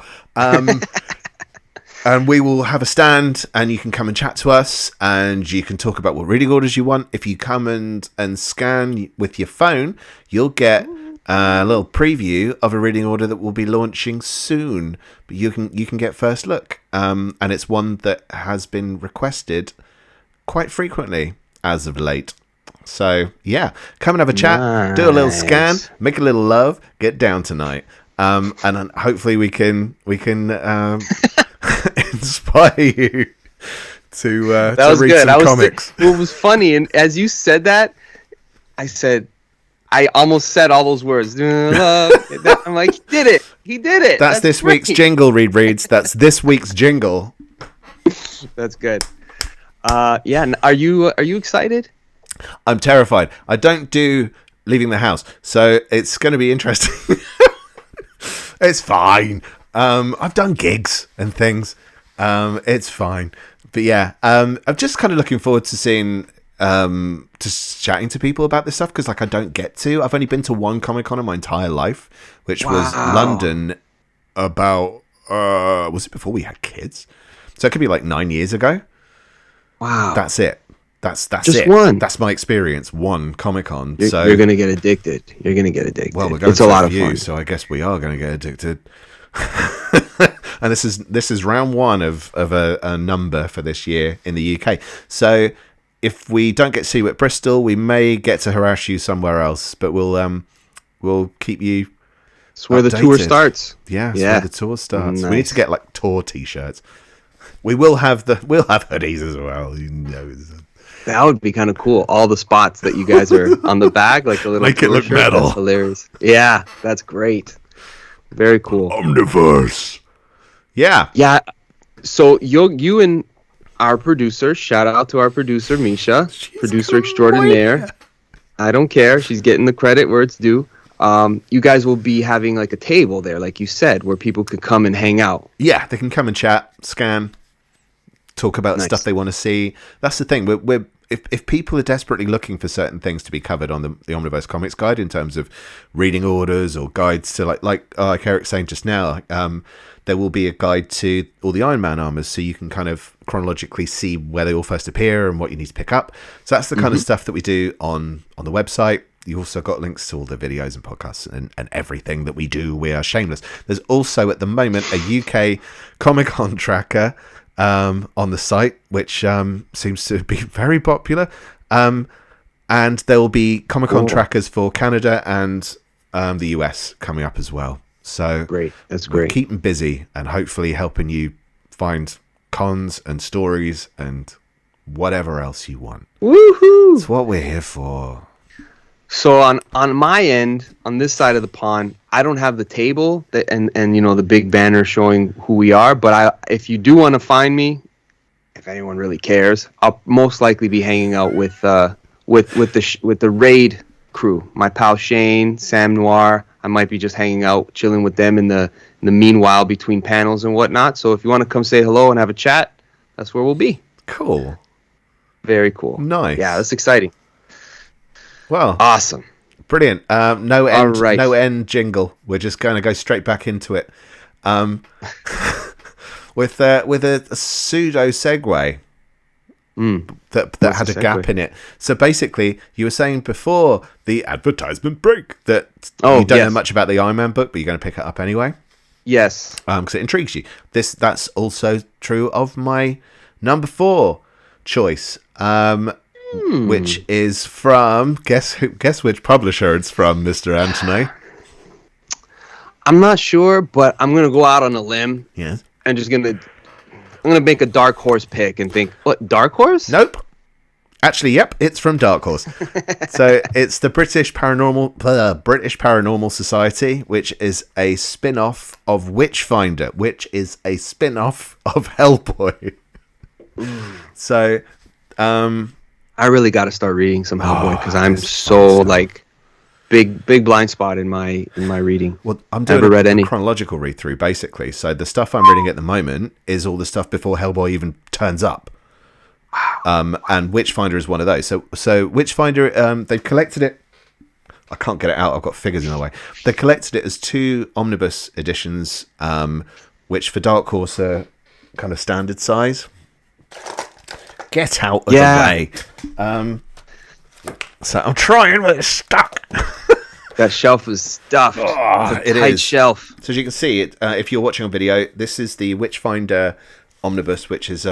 And we will have a stand, and you can come and chat to us, and you can talk about what reading orders you want. If you come and scan with your phone, you'll get a little preview of a reading order that will be launching soon. But you can get first look, and it's one that has been requested quite frequently as of late. So yeah, come and have a chat, do a little scan, make a little love, get down tonight, and then hopefully we can inspire you to read good. Some comics. What was funny, and as you said that, I almost said all those words. I'm like, he did it. That's this week's jingle, Reads. That's this week's jingle. That's good. Yeah, are you excited? I'm terrified. I don't do leaving the house, so it's going to be interesting. It's fine. I've done gigs and things. It's fine. But yeah, I'm just kind of looking forward to seeing, just chatting to people about this stuff, because like I don't get to. I've only been to one Comic-Con in my entire life, which was London about, was it before we had kids? So it could be like 9 years ago. Wow. That's it. That's just it. One. That's my experience. One Comic-Con. You're going to get addicted. You're going to get addicted. Well, we're going to a lot of fun. So I guess we are going to get addicted. And this is round one of a number for this year in the UK. So if we don't get to see you at Bristol, we may get to harass you somewhere else. But we'll keep you. It's where the tour starts. Yeah, it's where the tour starts. Nice. We need to get like tour T-shirts. We'll have hoodies as well. You know. That would be kind of cool. All the spots that you guys are on the bag, like a little. Make it look shirt. metal. That's hilarious. Yeah, that's great. Very cool. Omniverse. Yeah. Yeah. So you and our producer, shout out to our producer, Misha, producer extraordinaire. I don't care. She's getting the credit where it's due. you guys will be having like a table there, like you said, where people could come and hang out. Yeah, they can come and chat, scan, talk about stuff they want to see. That's the thing. If people are desperately looking for certain things to be covered on the Omniverse Comics Guide in terms of reading orders or guides to like Eric's saying just now, there will be a guide to all the Iron Man armors, so you can kind of chronologically see where they all first appear and what you need to pick up. So that's the kind of stuff that we do on the website. You also got links to all the videos and podcasts and everything that we do. We are shameless. There's also at the moment a UK Comic-Con tracker on the site, which seems to be very popular. And there will be Comic-Con trackers for Canada and the US coming up as well. So great. That's great. Keep them busy and hopefully helping you find cons and stories and whatever else you want. Woohoo! That's what we're here for. So on my end, on this side of the pond, I don't have the table and the big banner showing who we are. But if you do want to find me, if anyone really cares, I'll most likely be hanging out with the raid crew. My pal Shane, Sam Noir. I might be just hanging out, chilling with them in the meanwhile between panels and whatnot. So if you want to come say hello and have a chat, that's where we'll be. Cool. Very cool. Nice. Yeah, that's exciting. Well, awesome, brilliant. No end jingle. We're just going to go straight back into it, with a pseudo segue that had a gap in it. So basically, you were saying before the advertisement break that you don't know much about the Iron Man book, but you're going to pick it up anyway. Yes, because it intrigues you. That's also true of my number 4 choice. Which is from guess which publisher it's from, Mr. Anthony? I'm not sure, but I'm gonna go out on a limb. Yes. And I'm gonna make a dark horse pick and think, what, Dark Horse? Nope. Actually, yep, it's from Dark Horse. So it's the British Paranormal Society, which is a spin-off of Witchfinder, which is a spin-off of Hellboy. So, I really got to start reading some Hellboy because I'm so like big blind spot in my reading. Well, I'm doing a chronological read through basically. So the stuff I'm reading at the moment is all the stuff before Hellboy even turns up. Wow. And Witchfinder is one of those. So Witchfinder, they've collected it. I can't get it out. I've got figures in the way. They collected it as 2 omnibus editions, which for Dark Horse are kind of standard size. Get out of the way. So I'm trying, but it's stuck. That shelf is stuffed. It's a tight shelf. So as you can see, if you're watching on video, this is the Witchfinder omnibus, which is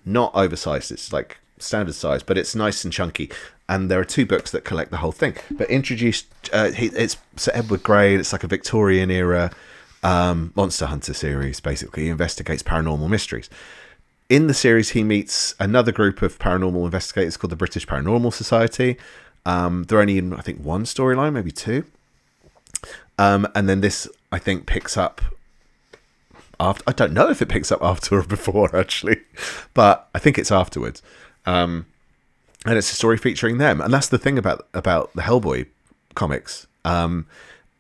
not oversized. It's like standard size, but it's nice and chunky. And there are 2 books that collect the whole thing. But introduced, it's Sir Edward Grey. It's like a Victorian era monster hunter series. Basically, he investigates paranormal mysteries. In the series, he meets another group of paranormal investigators called the British Paranormal Society. They're only in, I think, 1 storyline, maybe 2. And then this, I think, picks up after. I don't know if it picks up after or before, actually. But I think it's afterwards. And it's a story featuring them. And that's the thing about the Hellboy comics,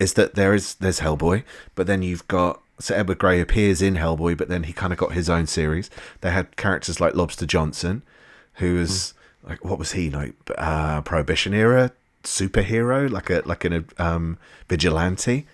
is that there's Hellboy, but then you've got Sir Edward Grey appears in Hellboy, but then he kind of got his own series. They had characters like Lobster Johnson, who was like, what was he like? Prohibition era superhero, like an vigilante.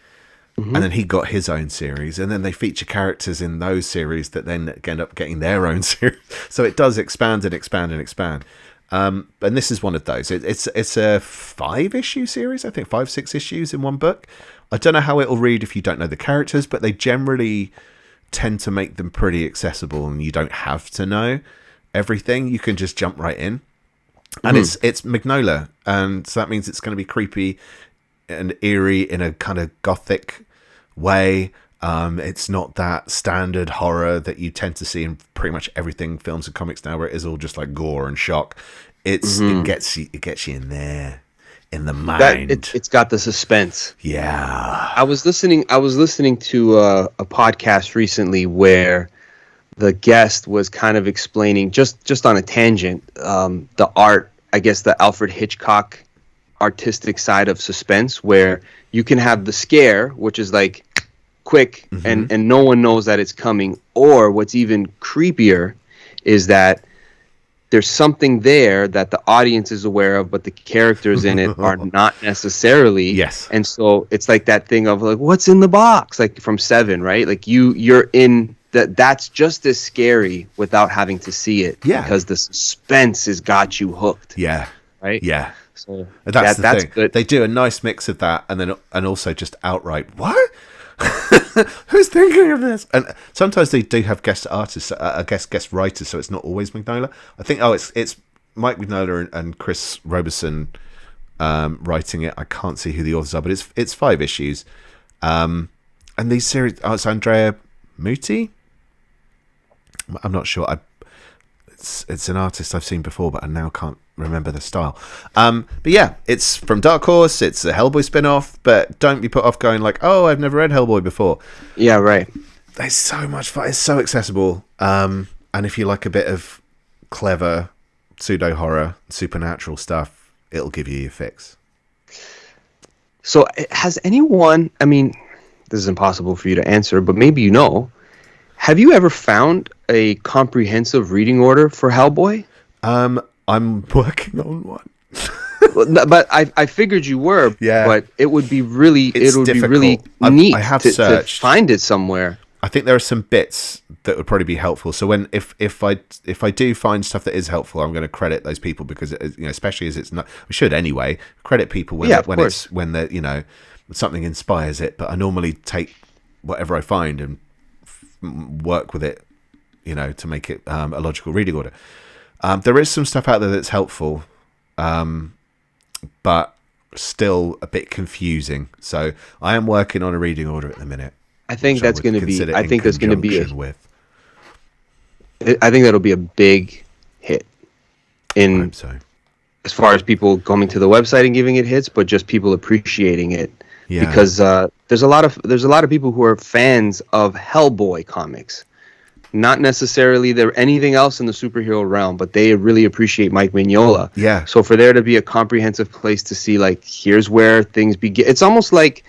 And then he got his own series, and then they feature characters in those series that then end up getting their own series. So it does expand and expand and expand. And this is one of those. It's a 5-issue series, I think 5-6 issues in one book. I don't know how it'll read if you don't know the characters, but they generally tend to make them pretty accessible, and you don't have to know everything. You can just jump right in. And it's Mignola, and so that means it's going to be creepy and eerie in a kind of gothic way. It's not that standard horror that you tend to see in pretty much everything, films and comics now, where it is all just like gore and shock. It gets you in there, in the mind. It's got the suspense. Yeah. I was listening to a podcast recently where the guest was kind of explaining just on a tangent the art, I guess, the Alfred Hitchcock artistic side of suspense where you can have the scare, which is like quick and no one knows that it's coming, or what's even creepier is that there's something there that the audience is aware of, but the characters in it are not necessarily. Yes. And so it's like that thing of like, what's in the box? Like from Seven, right? Like you're in that's just as scary without having to see it. Yeah. Because the suspense has got you hooked. Yeah. Right? Yeah. So that's that's thing. good. They do a nice mix of that and also just outright, what? Who's thinking of this? And sometimes they do have guest artists, guest writers, so it's not always Mignola. I think it's Mike Mignola and Chris Roberson writing it. I can't see who the authors are, but it's 5 issues. And these series, it's Andrea Muti. I'm not sure. It's an artist I've seen before, but I now can't remember the style. But yeah, it's from Dark Horse. It's a Hellboy spin-off, but don't be put off going like, oh, I've never read Hellboy before. Yeah, right. There's so much fun. It's so accessible. And if you like a bit of clever pseudo horror, supernatural stuff, it'll give you your fix. So has anyone, I mean, this is impossible for you to answer, but maybe you know, have you ever found a comprehensive reading order for Hellboy? I'm working on one. But I figured you were. Yeah. But it would be really neat I have to find it somewhere. I think there are some bits that would probably be helpful. So if I do find stuff that is helpful, I'm going to credit those people because especially as it's not. We should anyway credit people when they're something inspires it. But I normally take whatever I find and work with it, to make it a logical reading order. There is some stuff out there that's helpful, but still a bit confusing. So I am working on a reading order at the minute. I think that's going to be. I think there's going to be. I think that'll be a big hit. I hope so. As far as people coming to the website and giving it hits, but just people appreciating it. Yeah. Because there's a lot of people who are fans of Hellboy comics. Not necessarily anything else in the superhero realm, but they really appreciate Mike Mignola. Yeah. So for there to be a comprehensive place to see, like, here's where things begin. It's almost like,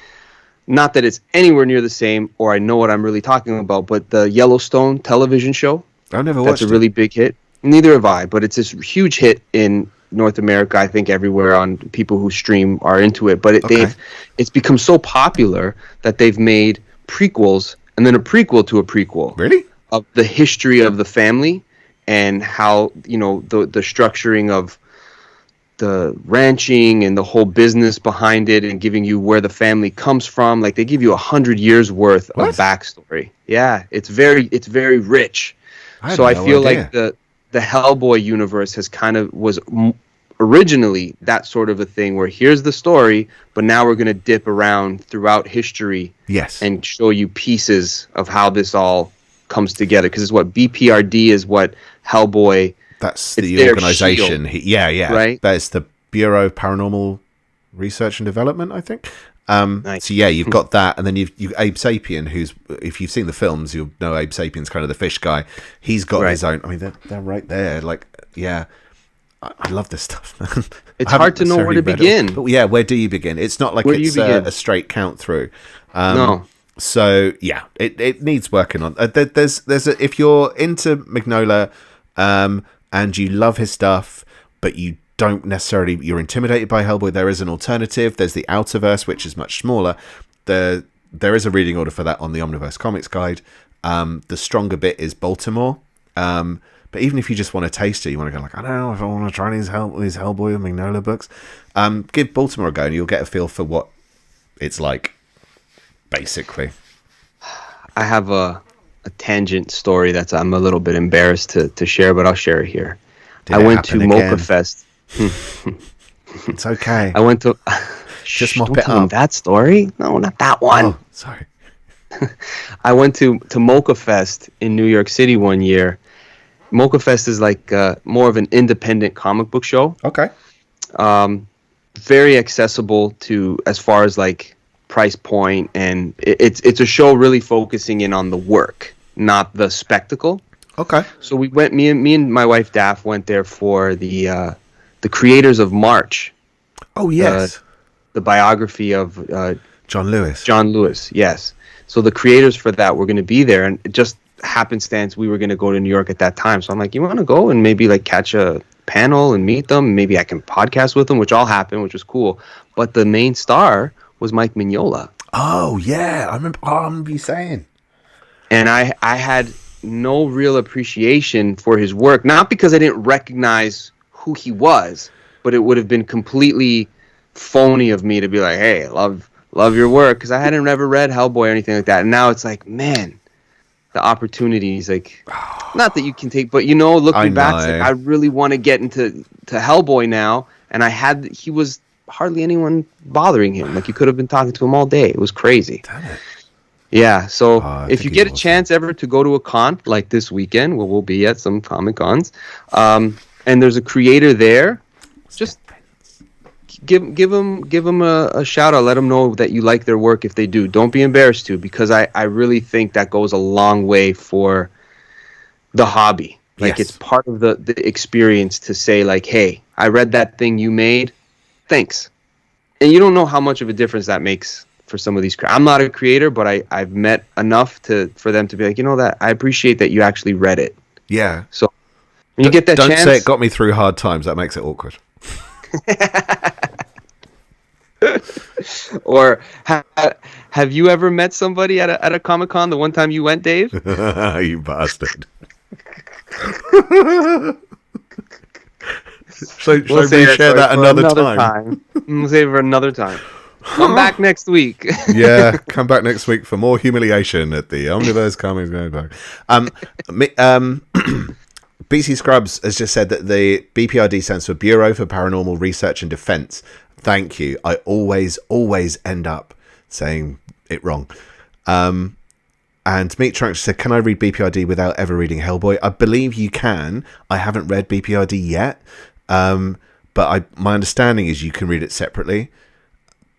not that it's anywhere near the same, or I know what I'm really talking about, but the Yellowstone television show. I've never watched it. That's a really big hit. Neither have I, but it's this huge hit in North America. I think everywhere on people who stream are into it. But it's become so popular that they've made prequels and then a prequel to a prequel. Really? Of the history of the family and how, the structuring of the ranching and the whole business behind it and giving you where the family comes from. Like, they give you 100 years worth of backstory. Yeah, it's very rich. So I feel like the Hellboy universe was originally that sort of a thing where here's the story, but now we're going to dip around throughout history. Yes. And show you pieces of how this all comes together, because it's what BPRD is, what Hellboy. That's the organization. Yeah. Right. That's the Bureau of Paranormal Research and Development, I think. Nice. So yeah, you've got that, and then you've Abe Sapien, who's, if you've seen the films, you'll know Abe Sapien's kind of the fish guy. He's got his own. I mean, they're right there. Like, yeah, I love this stuff, man. It's hard to know where to begin. But yeah, where do you begin? It's not like it's a straight count through. No. So yeah, it needs working on. If you're into Mignola, and you love his stuff, but you're intimidated by Hellboy, there is an alternative. There's the Outerverse, which is much smaller. There is a reading order for that on the Omniverse Comics Guide. The stronger bit is Baltimore. But even if you just want to taste it, you want to go like, I don't know if I want to try these Hellboy and Mignola books, give Baltimore a go and you'll get a feel for what it's like, basically. I have a tangent story that's I'm a little bit embarrassed to share, but I'll share it here. I went to Mocha Fest. It's okay. I went to just mop don't it tell up. That story? No, not that one. Oh, sorry. I went to Mocha Fest in New York City one year. Mocha Fest is like more of an independent comic book show. Okay. Very accessible to as far as like price point, and it's a show really focusing in on the work, not the spectacle. Okay. So we went. Me and my wife Daph went there for the creators of March Oh, yes. The biography of John Lewis. John Lewis, yes. So the creators for that were going to be there, and it just happenstance we were going to go to New York at that time. So I'm like, you want to go and maybe like catch a panel and meet them? Maybe I can podcast with them, which all happened, which was cool. But the main star was Mike Mignola. Oh, yeah. I remember you saying. And I had no real appreciation for his work, not because I didn't recognize who he was, but it would have been completely phony of me to be like, hey, love your work, because I hadn't ever read Hellboy or anything like that. And now it's like, man, the opportunities, like, not that you can take, but looking back, it's like, I really want to get into Hellboy now. And he was hardly anyone bothering him. Like, you could have been talking to him all day. It was crazy. Damn it. Yeah, so if you get a chance ever to go to a con like this weekend, where we'll be at some Comic Cons, and there's a creator there, just give them a shout out. Let them know that you like their work if they do. Don't be embarrassed to, because I really think that goes a long way for the hobby. Like, it's part of the experience to say, like, hey, I read that thing you made, thanks. And you don't know how much of a difference that makes for some of these. I'm not a creator, but I've met enough for them to be like, that I appreciate that you actually read it. Yeah. So when you get that chance, don't say it got me through hard times. That makes it awkward. Or have you ever met somebody at a Comic-Con the one time you went, Dave? You bastard. Should I share that another time? We'll save it for another time. Come back next week. Yeah, come back next week for more humiliation at the Omniverse Comics Going Back. BC Scrubs has just said that the BPRD stands for Bureau for Paranormal Research and Defense. Thank you. I always end up saying it wrong. And Meat Trunks said, can I read BPRD without ever reading Hellboy? I believe you can. I haven't read BPRD yet. But my understanding is you can read it separately.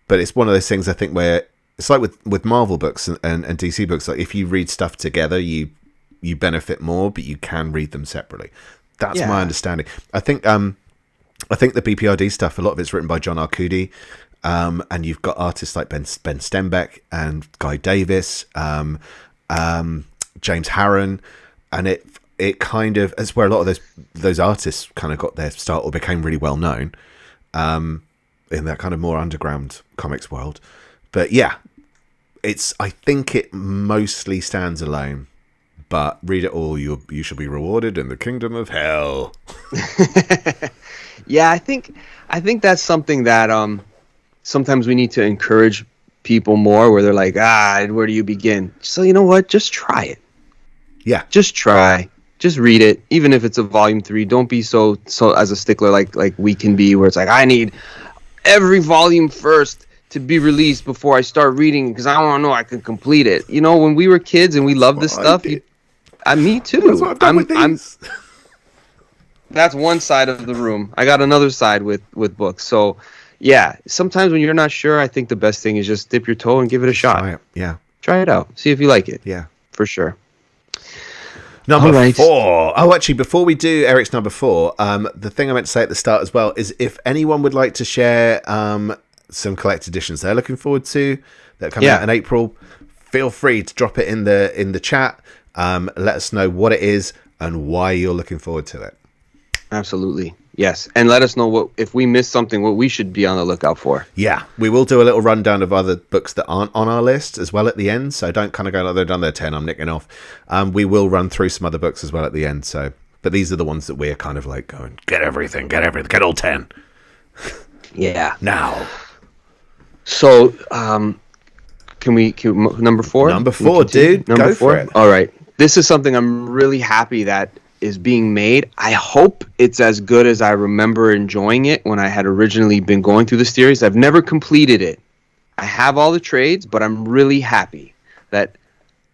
But it's one of those things, I think, where it's like with Marvel books and DC books. Like, if you read stuff together, you benefit more, but you can read them separately. That's my understanding. I think the BPRD stuff, a lot of it's written by John Arcudi, and you've got artists like Ben Stenbeck and Guy Davis, James Harron, and it kind of, it's where a lot of those artists kind of got their start or became really well known. In that kind of more underground comics world. But yeah, I think it mostly stands alone, but read it all, you shall be rewarded in the kingdom of hell. Yeah, I think that's something that sometimes we need to encourage people more, where they're like, where do you begin? So you know what? Just try it. Yeah. Just try. Just read it, even if it's a volume 3. Don't be so as a stickler like we can be, where it's like, I need every volume first to be released before I start reading, because I want to know I can complete it. When we were kids and we loved this stuff, me too. That's what I've done with these. That's one side of the room. I got another side with books. So yeah, sometimes when you're not sure, I think the best thing is just dip your toe and give it a shot. Try it. Yeah. Try it out. See if you like it. Yeah. For sure. Number 4. Oh, actually, before we do Eric's number 4, the thing I meant to say at the start as well is, if anyone would like to share some collect editions they're looking forward to that are coming out in April, feel free to drop it in the chat. Let us know what it is and why you're looking forward to it. Absolutely. Yes. And let us know if we missed something, what we should be on the lookout for. Yeah. We will do a little rundown of other books that aren't on our list as well at the end. So don't kind of go, they're done their 10, I'm nicking off. We will run through some other books as well at the end. So, but these are the ones that we're kind of like going, get everything, get all 10. Yeah. Now. So, can number 4? Number 4, dude. Go for it. All right. This is something I'm really happy that is being made. I hope it's as good as I remember enjoying it when I had originally been going through the series. I've never completed it. I have all the trades, but I'm really happy that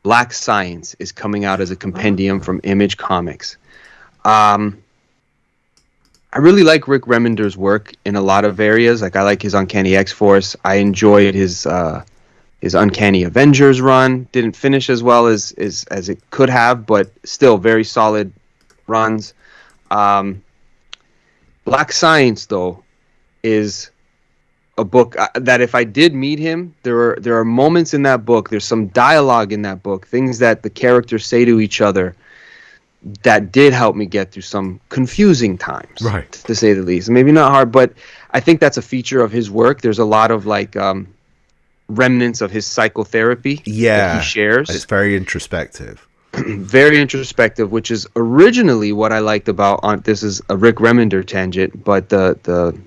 Black Science is coming out as a compendium from Image Comics. I really like Rick Remender's work in a lot of areas. Like, I like his Uncanny X-Force. I enjoyed his Uncanny Avengers run. Didn't finish as well as it could have, but still very solid runs. Black Science, though, is a book that if I did meet him, there are moments in that book, there's some dialogue in that book, things that the characters say to each other that did help me get through some confusing times, right, to say the least. Maybe not hard, but I think that's a feature of his work. There's a lot of like remnants of his psychotherapy that he shares. It's very introspective. Very introspective, which is originally what I liked about this is a Rick Remender tangent, but the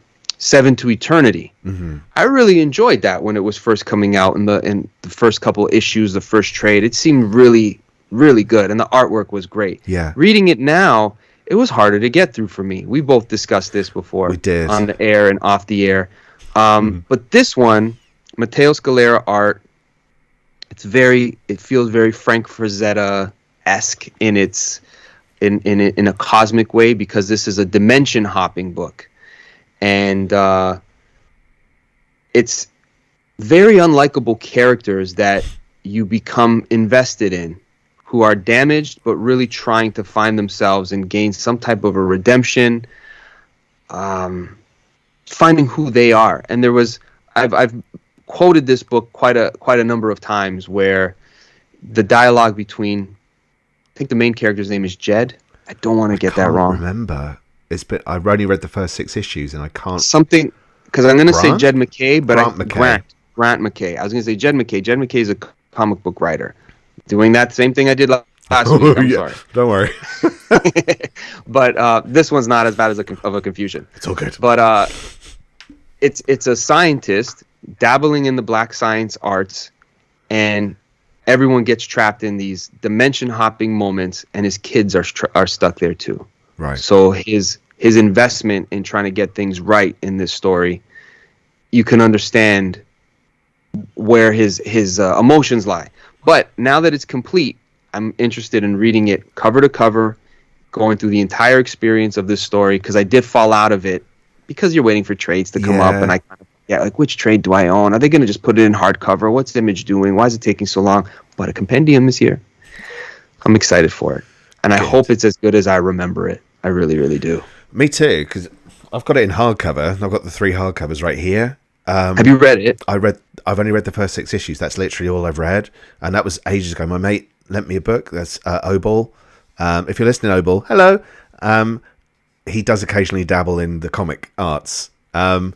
Seven to Eternity. Mm-hmm. I really enjoyed that when it was first coming out in the first couple issues, the first trade. It seemed really, really good, and the artwork was great. Yeah. Reading it now, it was harder to get through for me. We both discussed this before. We did. On the air and off the air. But this one, Matteo Scalera art, it feels very Frank Frazetta-esque in a cosmic way, because this is a dimension hopping book. And it's very unlikable characters that you become invested in, who are damaged but really trying to find themselves and gain some type of a redemption, finding who they are. And I've quoted this book quite a number of times, where the dialogue between, I think the main character's name is Jed. I don't want to get that wrong. Remember. I've only read the first 6 issues, and I can't something, because I'm going to say Jed McKay, but Grant McKay. I was going to say Jed McKay. Jed McKay is a comic book writer, doing that same thing I did last week. I'm sorry. Don't worry. But this one's not as bad as of a confusion. It's all good. But it's a scientist dabbling in the black science arts, and everyone gets trapped in these dimension hopping moments, and his kids are stuck there too. Right. So his investment in trying to get things right in this story, you can understand where his emotions lie. But now that it's complete, I'm interested in reading it cover to cover, going through the entire experience of this story, because I did fall out of it because you're waiting for trades to come up, and I kind of, like, which trade do I own? Are they going to just put it in hardcover? What's Image doing? Why is it taking so long? But a compendium is here. I'm excited for it, and I hope it's as good as I remember it. I really, really do. Me too, because I've got it in hardcover. I've got the 3 hardcovers right here. Have you read it? I've only read the first 6 issues. That's literally all I've read, and that was ages ago. My mate lent me a book. That's Obal. If you're listening, Obal, hello. He does occasionally dabble in the comic arts, and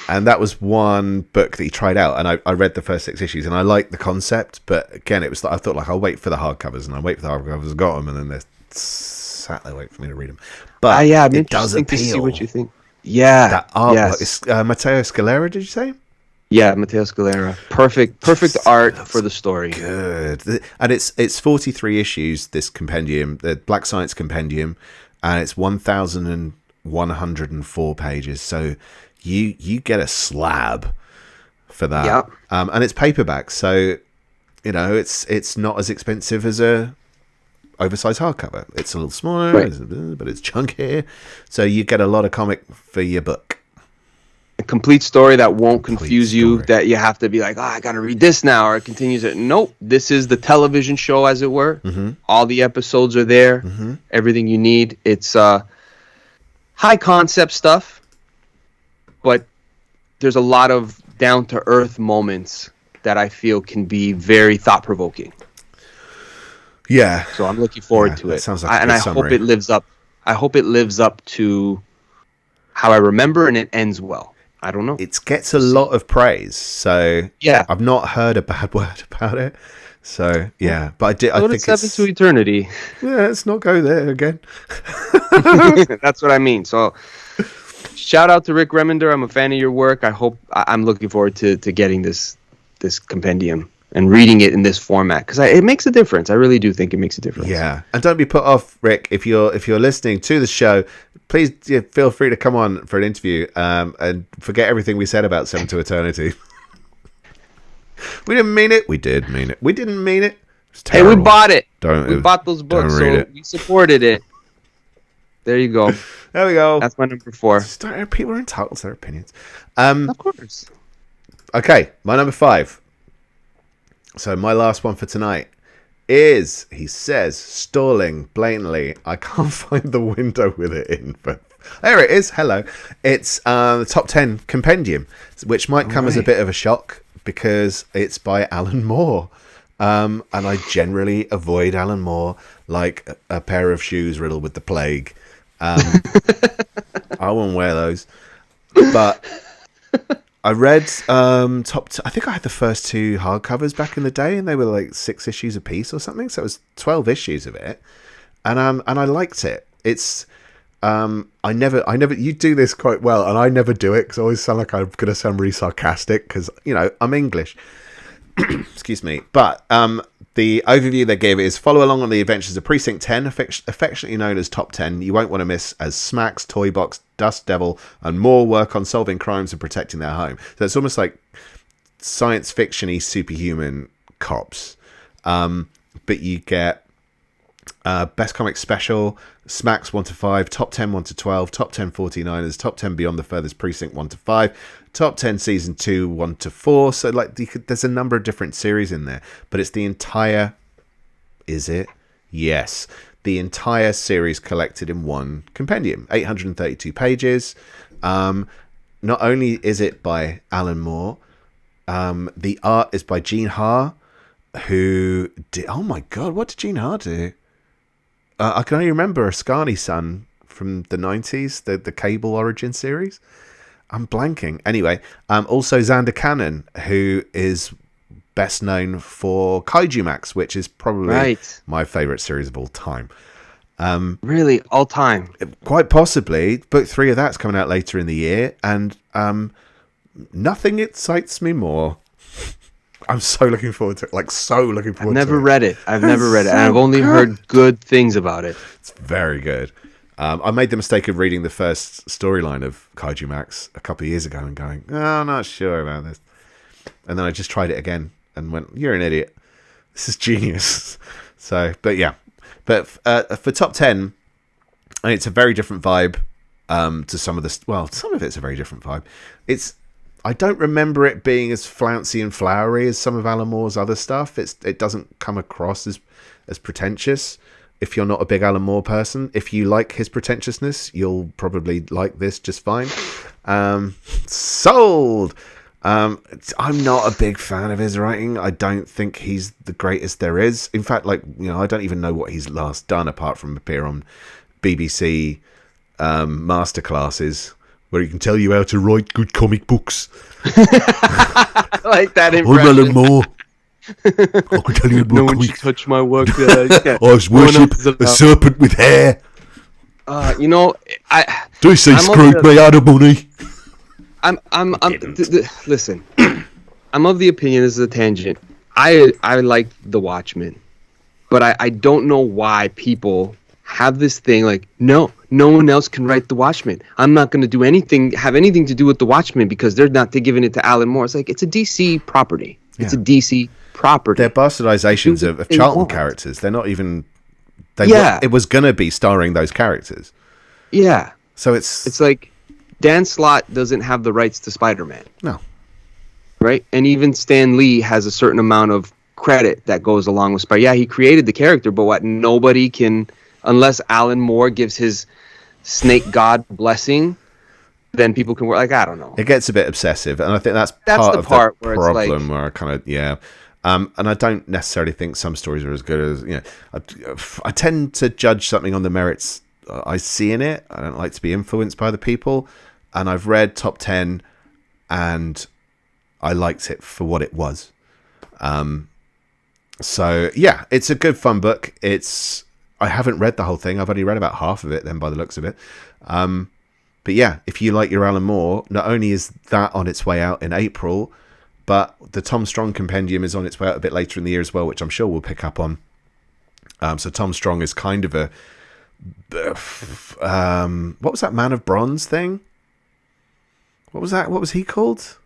that was one book that he tried out, and I read the first 6 issues, and I liked the concept. But again, it was I thought, like, I'll wait for the hardcovers, and I wait for the hardcovers, got them, and then they're sat there waiting for me to read them. But it does appeal. To see what you think. Yeah, that art. Yes. Matteo Scalera, did you say? Yeah, Matteo Scalera. Perfect art for the story. Good. And it's 43 issues, this compendium, the Black Science Compendium, and it's 1,104 pages. So you get a slab for that. Yep. And it's paperback, so it's not as expensive as a oversized hardcover. It's a little smaller, right, but it's chunkier, so you get a lot of comic for your buck. A complete story that won't confuse you, that you have to be like, I gotta read this now, or it continues it. Nope, this is the television show, as it were. Mm-hmm. All the episodes are there. Mm-hmm. Everything you need. It's high concept stuff, but there's a lot of down to earth moments that I feel can be very thought provoking. Yeah. So I'm looking forward to it. Sounds like I hope it lives up. I hope it lives up to how I remember, and it ends well. I don't know. It gets a lot of praise, so yeah, I've not heard a bad word about it. So yeah, but I think it's Seven to Eternity. Yeah, let's not go there again. That's what I mean. So shout out to Rick Remender. I'm a fan of your work. I'm looking forward to getting this compendium and reading it in this format, because it makes a difference. I really do think it makes a difference. Yeah, and don't be put off, Rick, if you're listening to the show. Please feel free to come on for an interview, and forget everything we said about Seven to Eternity. We didn't mean it. We did mean it. We didn't mean it. Hey, we bought it. We bought those books, so we supported it. There you go. There we go. That's my number 4. People are entitled to their opinions. Of course. Okay, my number 5. So my last one for tonight is, he says, stalling blatantly. I can't find the window with it in, but there it is. Hello. It's the top 10 compendium, which might come as a bit of a shock because it's by Alan Moore. And I generally avoid Alan Moore like a pair of shoes riddled with the plague. I won't wear those. But I read I think I had the first 2 hardcovers back in the day, and they were like 6 issues a piece or something. So it was 12 issues of it, and I liked it. It's I never you do this quite well, and I never do it because I always sound like I'm going to sound really sarcastic because I'm English. Excuse me. But the overview they gave is follow along on the adventures of Precinct 10, affectionately known as Top 10. You won't want to miss as Smacks, Toybox, Dust Devil, and more work on solving crimes and protecting their home. So it's almost like science fiction-y superhuman cops. But you get Best Comic Special, Smacks 1 to 5, Top 10 1 to 12, Top 10 49ers, Top 10 Beyond the Furthest Precinct 1 to 5, Top 10 Season 2 1 to 4. So like there's a number of different series in there, but it's the entire, is it? Yes. The entire series collected in one compendium, 832 pages. Not only is it by Alan Moore, the art is by Gene Ha, who did, oh my god, what did Gene Ha do? I can only remember Ascani-san from the 90s, the Cable Origin series. I'm blanking. Anyway, also Xander Cannon, who is best known for Kaiju Max, which is probably my favourite series of all time. Really? All time? Quite possibly. Book 3 of that's coming out later in the year, and nothing excites me more. I'm so looking forward to it. I've never read it. And I've only heard good things about it. It's very good. I made the mistake of reading the first storyline of Kaiju Max a couple of years ago and going, oh, I'm not sure about this. And then I just tried it again and went, you're an idiot. This is genius. But for top 10, it's a very different vibe to some of the... Well, some of it's a very different vibe. I don't remember it being as flouncy and flowery as some of Alan Moore's other stuff. It doesn't come across as pretentious. If you're not a big Alan Moore person, if you like his pretentiousness, you'll probably like this just fine. Sold! I'm not a big fan of his writing. I don't think he's the greatest there is. In fact, I don't even know what he's last done apart from appear on BBC masterclasses, where he can tell you how to write good comic books. I like that impression. I'm Alan Moore. I can tell you about no one should touch my work. I worship a serpent with hair. Do you say screwed me out of money? Listen, I'm of the opinion, this is a tangent, I like The Watchmen, but I don't know why people have this thing like, no one else can write The Watchmen. I'm not going to have anything to do with The Watchmen because they're giving it to Alan Moore. It's like, it's a DC property. It's a DC property. They're bastardizations of Charlton characters. They're not even... It was going to be starring those characters. Yeah. So it's like Dan Slott doesn't have the rights to Spider-Man. No. Right? And even Stan Lee has a certain amount of credit that goes along with Spider-Man. Yeah, he created the character, but nobody can... Unless Alan Moore gives his snake god blessing, then people can work. I don't know. It gets a bit obsessive, and I think that's part of the problem. Where I kind of and I don't necessarily think some stories are as good as I tend to judge something on the merits I see in it. I don't like to be influenced by the people, and I've read Top 10, and I liked it for what it was. So yeah, it's a good fun book. I haven't read the whole thing. I've only read about half of it then by the looks of it. But yeah, if you like your Alan Moore, not only is that on its way out in April, but the Tom Strong compendium is on its way out a bit later in the year as well, which I'm sure we'll pick up on. So Tom Strong is kind of a... what was that Man of Bronze thing? What was that? What was he called?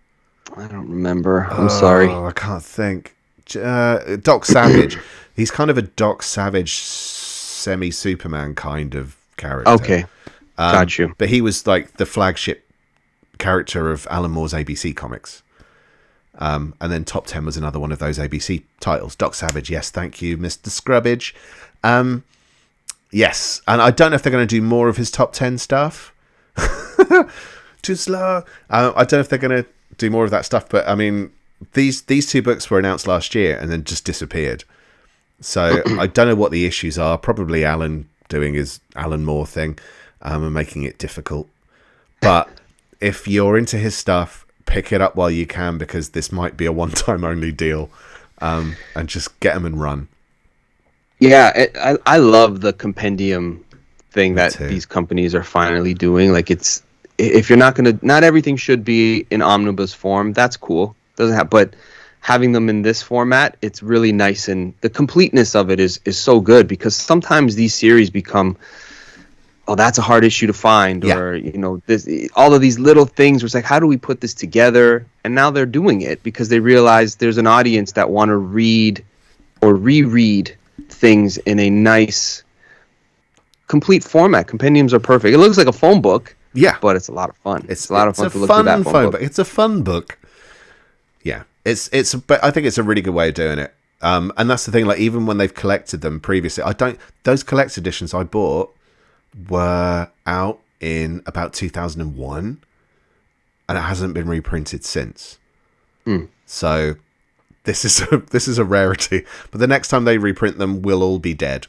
I don't remember. I'm sorry. I can't think. Doc Savage. He's kind of a Doc Savage semi-Superman kind of character. Okay, got you. But he was like the flagship character of Alan Moore's ABC comics. And then top 10 was another one of those ABC titles. Doc Savage, yes, thank you, Mr. Scrubbage. Yes, and I don't know if they're going to do more of his top 10 stuff. Too slow. I don't know if they're going to do more of that stuff, but I mean, these two books were announced last year and then just disappeared. So I don't know what the issues are. Probably Alan doing his Alan Moore thing and making it difficult. But if you're into his stuff, pick it up while you can, because this might be a one-time only deal, and just get them and run. Yeah, I love the compendium thing that these companies are finally doing. Like, it's, if you're not everything should be in omnibus form. That's cool. But having them in this format, it's really nice, and the completeness of it is so good, because sometimes these series become, oh, that's a hard issue to find, or all of these little things where it's like, how do we put this together? And now they're doing it because they realize there's an audience that want to read or reread things in a nice, complete format. Compendiums are perfect. It looks like a phone book, but it's a lot of fun. It's a lot of fun to look through that phone book. It's a fun book. Yeah, but I think it's a really good way of doing it. And that's the thing. Like, even when they've collected them previously, those collector editions I bought were out in about 2001, and it hasn't been reprinted since. So this is a rarity. But the next time they reprint them, we'll all be dead.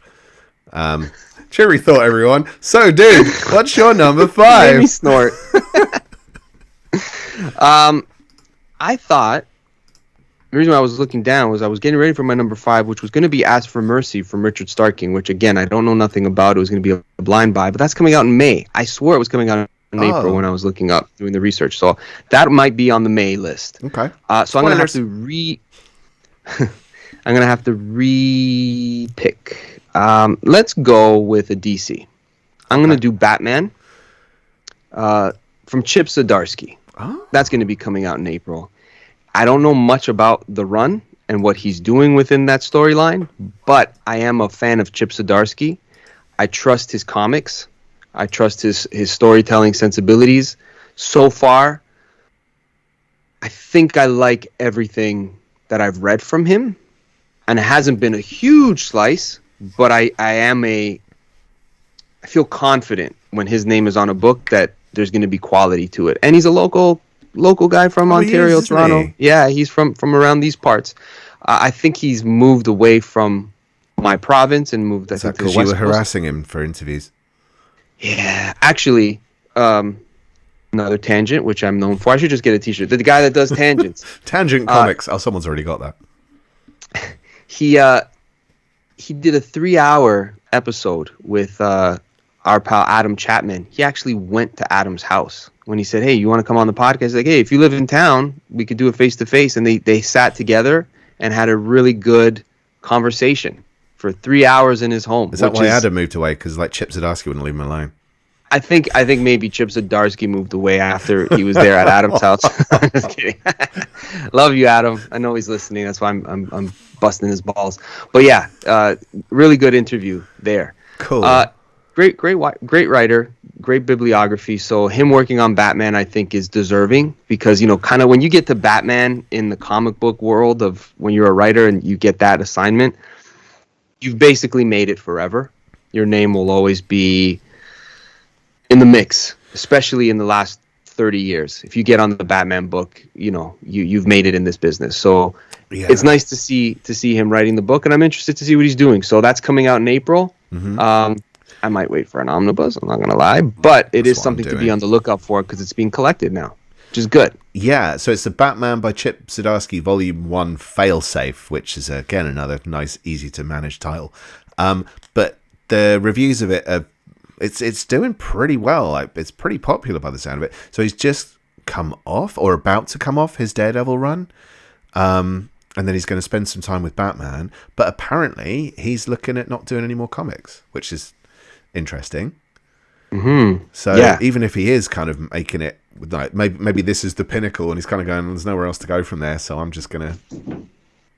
Cheery thought, everyone. So, dude, what's your number 5? Made me snort. I thought the reason why I was looking down was I was getting ready for my number 5, which was going to be Ask for Mercy from Richard Starking, which, again, I don't know nothing about. It was going to be a blind buy, but that's coming out in May. I swore it was coming out in April when I was looking up, doing the research. So that might be on the May list. Okay. So I'm going to have to I'm going to have to re-pick. Let's go with a DC. I'm going to do Batman from Chip Zdarsky. That's going to be coming out in April. I don't know much about the run and what he's doing within that storyline, but I am a fan of Chip Zdarsky. I trust his comics. I trust his storytelling sensibilities. So far, I think I like everything that I've read from him, and it hasn't been a huge slice, but I feel confident when his name is on a book that there's going to be quality to it. And he's a local guy from Ontario, Toronto. Yeah, he's from around these parts. I think he's moved away from my province and moved, I think, to the West Coast. You were harassing him for interviews? Yeah, actually, another tangent, which I'm known for. I should just get a t-shirt. The guy that does tangents. Tangent Comics. Someone's already got that. He did a 3-hour episode with our pal Adam Chapman. He actually went to Adam's house when he said, hey, you want to come on the podcast? He's like, hey, if you live in town, we could do it face-to-face. And they sat together and had a really good conversation for 3 hours in his home. Is that why Adam moved away? Because like Chip Zdarsky wouldn't leave him alone. I think maybe Chip Zdarsky moved away after he was there at Adam's house. Just kidding. Love you, Adam. I know he's listening. That's why I'm busting his balls. But yeah, really good interview there. Cool. Great writer, great bibliography. So him working on Batman, I think, is deserving, because, kind of when you get to Batman in the comic book world of when you're a writer and you get that assignment, you've basically made it forever. Your name will always be in the mix, especially in the last 30 years. If you get on the Batman book, you've made it in this business. So it's nice to see him writing the book, and I'm interested to see what he's doing. So that's coming out in April. Mm-hmm. I might wait for an omnibus, I'm not going to lie, but it is something to be on the lookout for, because it's being collected now, which is good. Yeah, so it's the Batman by Chip Zdarsky Volume 1 Failsafe, which is, again, another nice, easy-to-manage title. But the reviews of it are, it's doing pretty well. Like, it's pretty popular by the sound of it. So he's just come off, or about to come off, his Daredevil run. And then he's going to spend some time with Batman. But apparently, he's looking at not doing any more comics, which is interesting. Mm-hmm. So even if he is kind of making it, like, maybe this is the pinnacle, and he's kind of going, there's nowhere else to go from there, so I'm just going to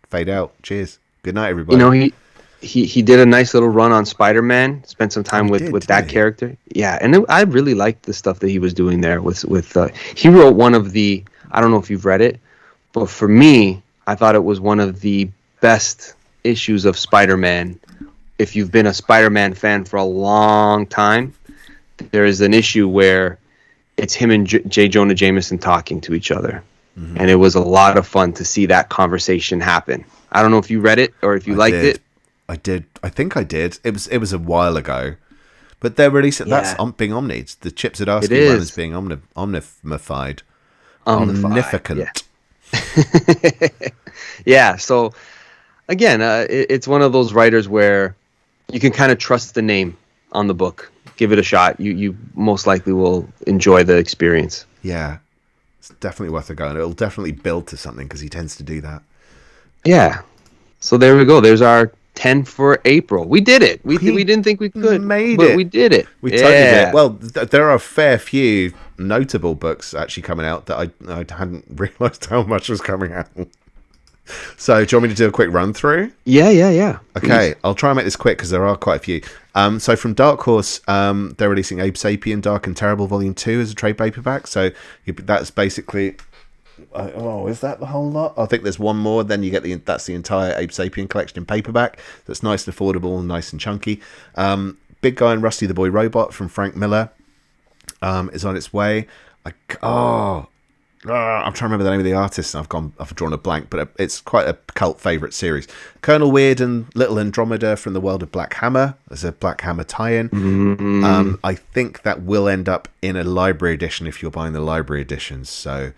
fade out. Cheers. Good night, everybody. He did a nice little run on Spider-Man, spent some time with that character. Yeah, and I really liked the stuff that he was doing there with he wrote one of the, I don't know if you've read it, But for me, I thought it was one of the best issues of Spider-Man. If you've been a Spider-Man fan for a long time, there is an issue where it's him and J. Jonah Jameson talking to each other. Mm-hmm. And it was a lot of fun to see that conversation happen. I don't know if you read it or if you liked it. I did. I think I did. It was a while ago. But they're releasing... Yeah. That's being omnied. The Chip Zdarsky one is being omnified. Omnificent. Yeah. Yeah, so again, it's one of those writers where you can kind of trust the name on the book. Give it a shot. You most likely will enjoy the experience. Yeah, it's definitely worth a go, and it'll definitely build to something because he tends to do that. Yeah. So there we go. There's our 10 for April. We did it. We didn't think we could, but we did it. We totally did it. Well, there are a fair few notable books actually coming out that I hadn't realised how much was coming out. So, do you want me to do a quick run through? Yeah. Okay, please. I'll try and make this quick because there are quite a few. So from Dark Horse, they're releasing Abe Sapien, Dark and Terrible Volume 2 as a trade paperback. So that's basically... is that the whole lot? I think there's one more. Then you get that's the entire Abe Sapien collection in paperback. That's nice and affordable and nice and chunky. Big Guy and Rusty the Boy Robot from Frank Miller is on its way. I'm trying to remember the name of the artist, and I've drawn a blank, but it's quite a cult favourite series. Colonel Weird and Little Andromeda from the world of Black Hammer. There's a Black Hammer tie-in. Mm-hmm. I think that will end up in a library edition if you're buying the library editions. So,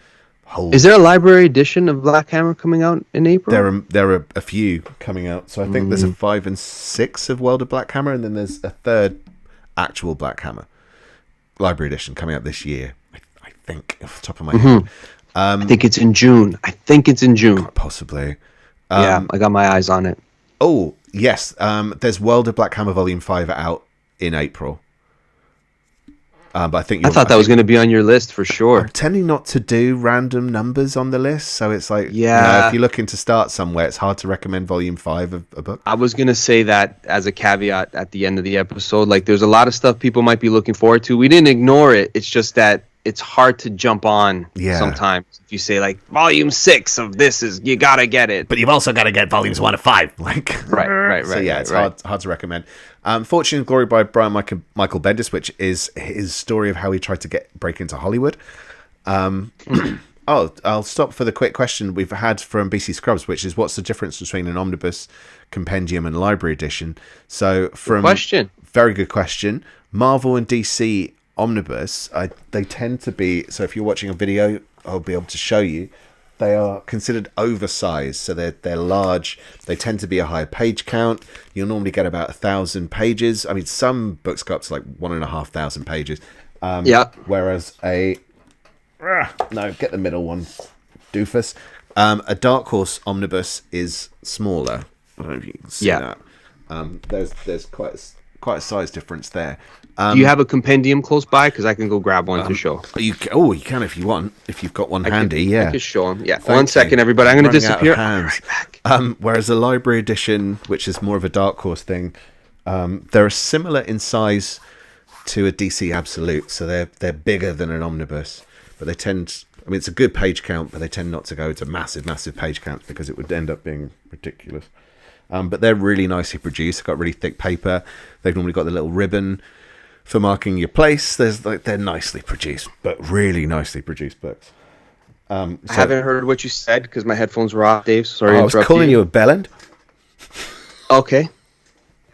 is there a library edition of Black Hammer coming out in April? There are a few coming out. So I think there's a 5 and 6 of World of Black Hammer, and then there's a third actual Black Hammer library edition coming out this year. I think off the top of my head. I think it's in June. Possibly. Yeah, I got my eyes on it. Oh, yes. There's World of Black Hammer Volume 5 out in April. But I thought that was going to be on your list for sure. I'm tending not to do random numbers on the list, so it's like, if you're looking to start somewhere, it's hard to recommend Volume 5 of a book. I was going to say that as a caveat at the end of the episode. Like, there's a lot of stuff people might be looking forward to. We didn't ignore it. It's just that it's hard to jump on sometimes. If you say, like, Volume 6 of this you got to get it. But you've also got to get Volumes 1 to 5. Like, right. So, it's hard to recommend. Fortune and Glory by Brian Michael Bendis, which is his story of how he tried to break into Hollywood. I'll stop for the quick question we've had from BC Scrubs, which is what's the difference between an omnibus, compendium, and library edition? So, very good question. Marvel and DC omnibus, they tend to be, so if you're watching a video, I'll be able to show you, they are considered oversized, so they're large. They tend to be a higher page count. You'll normally get about 1,000 pages. I mean, some books go up to like 1,500 pages. Whereas get the middle one, doofus. A Dark Horse omnibus is smaller. I don't know if you can see that. There's quite a size difference there. Do you have a compendium close by? Because I can go grab one to show. You can if you want. If you've got one handy, I can show them. Yeah. One second, everybody. I'm going to disappear. I'll be right back. Whereas the library edition, which is more of a Dark Horse thing, they're similar in size to a DC Absolute. So they're bigger than an omnibus. But they tend... I mean, it's a good page count, but they tend not to go to massive page counts because it would end up being ridiculous. But they're really nicely produced. They've got really thick paper. They've normally got the little ribbon for marking your place. They're nicely produced, but really nicely produced books. I haven't heard what you said because my headphones were off, Dave. Sorry, I was calling you a bellend. Okay.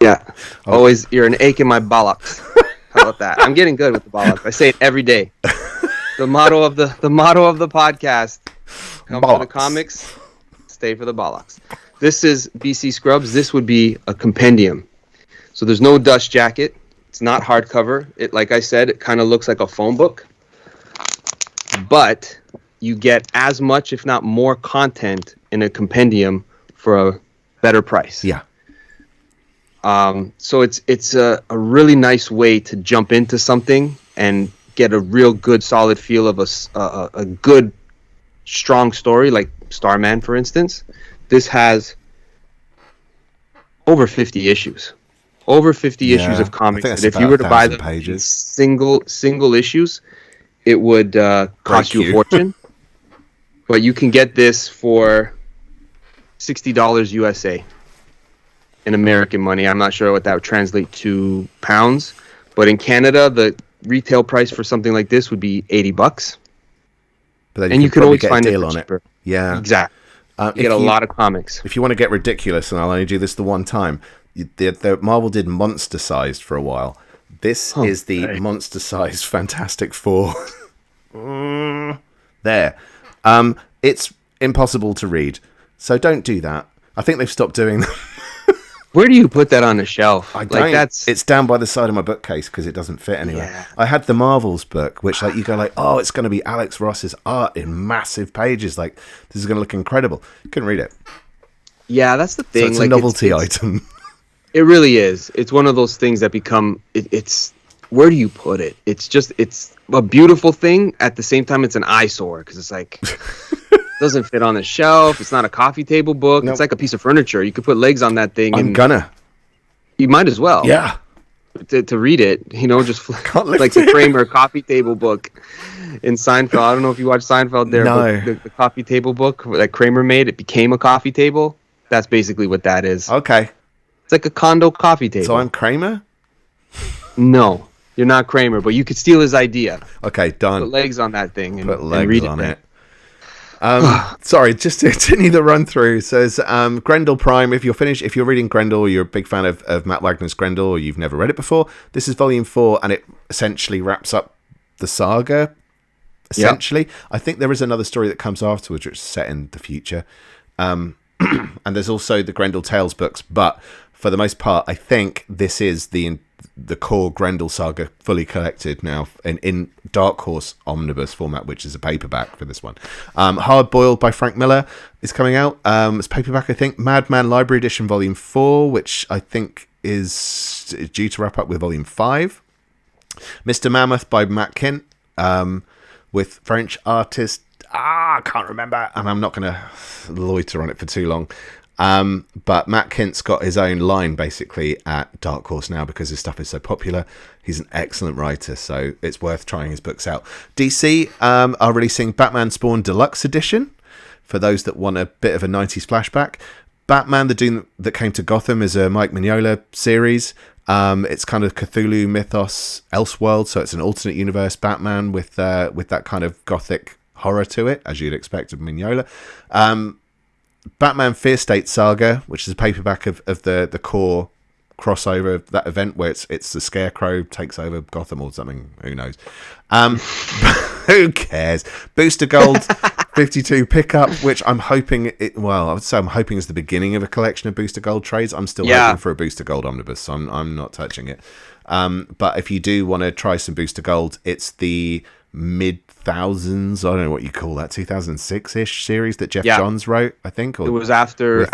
Yeah. Always, you're an ache in my bollocks. How about that? I'm getting good with the bollocks. I say it every day. The motto of the podcast: come for the comics, stay for the bollocks. This is BC Scrubs. This would be a compendium. So there's no dust jacket. It's not hardcover. It, like I said, it kind of looks like a phone book. But you get as much, if not more, content in a compendium for a better price. Yeah. So it's a really nice way to jump into something and get a real good, solid feel of a good, strong story, like Starman, for instance. This has over 50 issues. Over 50 issues of comics. And if you were to buy them in single issues, it would cost you a fortune. But you can get this for $60 USA in American money. I'm not sure what that would translate to pounds, but in Canada, the retail price for something like this would be $80. But then and you can always find a it deal for on cheaper. it. Yeah, exactly. You get a lot of comics. If you want to get ridiculous, and I'll only do this the one time, the Marvel did monster sized for a while. This is the monster sized Fantastic Four. There. It's impossible to read, so don't do that. I think they've stopped doing that. Where do you put that on a shelf? It's down by the side of my bookcase because it doesn't fit anywhere. Yeah. I had the Marvels book, which you go oh, it's going to be Alex Ross's art in massive pages. This is going to look incredible. Couldn't read it. Yeah, that's the thing. So it's a novelty item. It really is. It's one of those things that become. It's where do you put it? It's a beautiful thing. At the same time, it's an eyesore because it's doesn't fit on the shelf. It's not a coffee table book. Nope. It's like a piece of furniture. You could put legs on that thing. You might as well. Yeah. To read it, just like the Kramer coffee table book in Seinfeld. I don't know if you watch Seinfeld there. No. But the coffee table book that Kramer made, it became a coffee table. That's basically what that is. Okay. It's like a condo coffee table. So I'm Kramer? No, you're not Kramer, but you could steal his idea. Okay, done. Put legs on that thing and read it. Sorry, just to continue the run through. Says Grendel Prime. If you're reading Grendel, or you're a big fan of Matt Wagner's Grendel, or you've never read it before, this is volume 4, and it essentially wraps up the saga. Essentially, yep. I think there is another story that comes afterwards, which is set in the future, and there's also the Grendel Tales books. But for the most part, I think this is the core Grendel saga fully collected now in Dark Horse omnibus format, which is a paperback for this one. Hard Boiled by Frank Miller is coming out. It's paperback, I think. Madman Library Edition Volume 4, which I think is due to wrap up with Volume 5. Mr. Mammoth by Matt Kint, with French artist, I can't remember, and I'm not going to loiter on it for too long. But Matt Kint's got his own line basically at Dark Horse now because his stuff is so popular. He's an excellent writer, so it's worth trying his books out. DC are releasing Batman Spawn Deluxe Edition for those that want a bit of a 90s flashback. Batman, the Doom That Came to Gotham, is a Mike Mignola series. It's kind of Cthulhu mythos Elseworld, so it's an alternate universe Batman with that kind of gothic horror to it, as you'd expect of Mignola. Batman Fear State Saga, which is a paperback of the core crossover of that event where it's the Scarecrow takes over Gotham or something. Who knows? Who cares? Booster Gold 52 pickup, which I'm hoping I would say I'm hoping is the beginning of a collection of Booster Gold trades. I'm still hoping for a Booster Gold omnibus, so I'm not touching it. But if you do want to try some Booster Gold, it's the mid-thousands, I don't know what you call that, 2006-ish series that Jeff Johns wrote, I think. Or it was after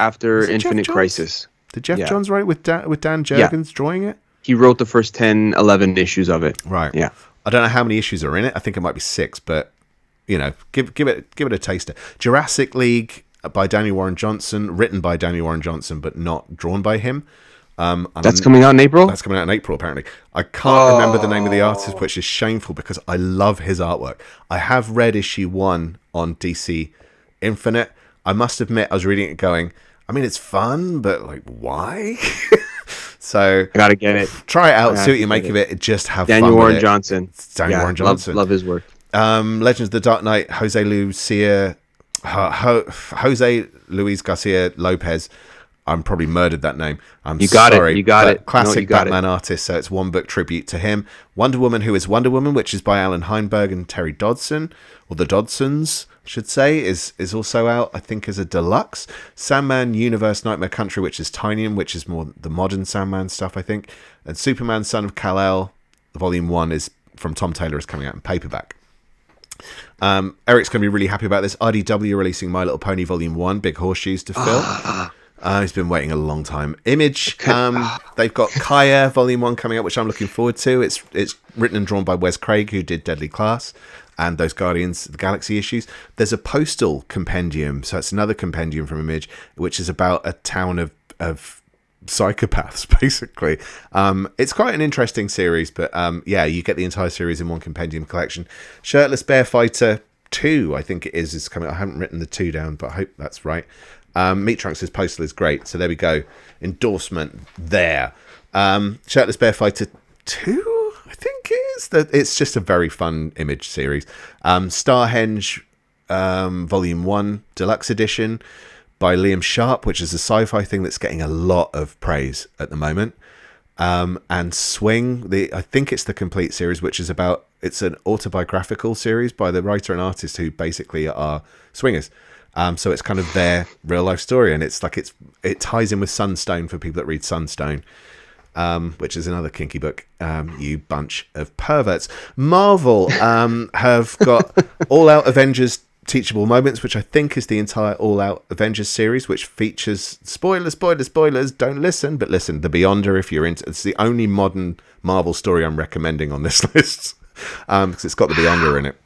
Infinite Crisis. Did Jeff Johns write with Dan Jurgens drawing it? He wrote the first 10, 11 issues of it. Right. Yeah. I don't know how many issues are in it. I think it might be 6, but give it a taster. Jurassic League by Daniel Warren Johnson, written by Daniel Warren Johnson, but not drawn by him. That's coming out in April? That's coming out in April, apparently. I can't remember the name of the artist, which is shameful because I love his artwork. I have read issue 1 on DC Infinite. I must admit, I was reading it going, I mean, it's fun, but why? So I gotta get it. Try it out, see what you make of it. Just have Daniel fun Warren with it. Johnson. Daniel Warren Johnson. Love his work. Legends of the Dark Knight, Jose Luis Garcia Lopez. I'm probably murdered that name. You got it. Classic Batman artist, so it's one book tribute to him. Wonder Woman, Who is Wonder Woman, which is by Alan Heinberg and Terry Dodson, or the Dodsons, I should say, is also out, I think, as a deluxe. Sandman Universe Nightmare Country, which is Tinian, which is more the modern Sandman stuff, I think. And Superman Son of Kal-El, Volume 1 is from Tom Taylor, is coming out in paperback. Eric's going to be really happy about this. IDW releasing My Little Pony Volume 1, big horseshoes to fill. He's been waiting a long time. Image, they've got Kaya Volume 1 coming out, which I'm looking forward to. It's written and drawn by Wes Craig, who did Deadly Class and those Guardians of the Galaxy issues. There's a Postal compendium, so it's another compendium from Image, which is about a town of psychopaths, basically. It's quite an interesting series, but you get the entire series in one compendium collection. Shirtless Bear Fighter 2, I think it is coming. I haven't written the 2 down, but I hope that's right. Meat Trunks' Postal is great. So there we go. Endorsement there. Shirtless Bear Fighter 2, I think it is. It's just a very fun Image series. Starhenge Volume 1 Deluxe Edition by Liam Sharp, which is a sci-fi thing that's getting a lot of praise at the moment. And Swing, I think it's the complete series, which is it's an autobiographical series by the writer and artist who basically are swingers. So it's kind of their real life story, and it ties in with Sunstone for people that read Sunstone, which is another kinky book. You bunch of perverts. Marvel have got All Out Avengers Teachable Moments, which I think is the entire All Out Avengers series, which features spoilers, don't listen, but listen, The Beyonder, if you're into it's the only modern Marvel story I'm recommending on this list, because it's got The Beyonder in it.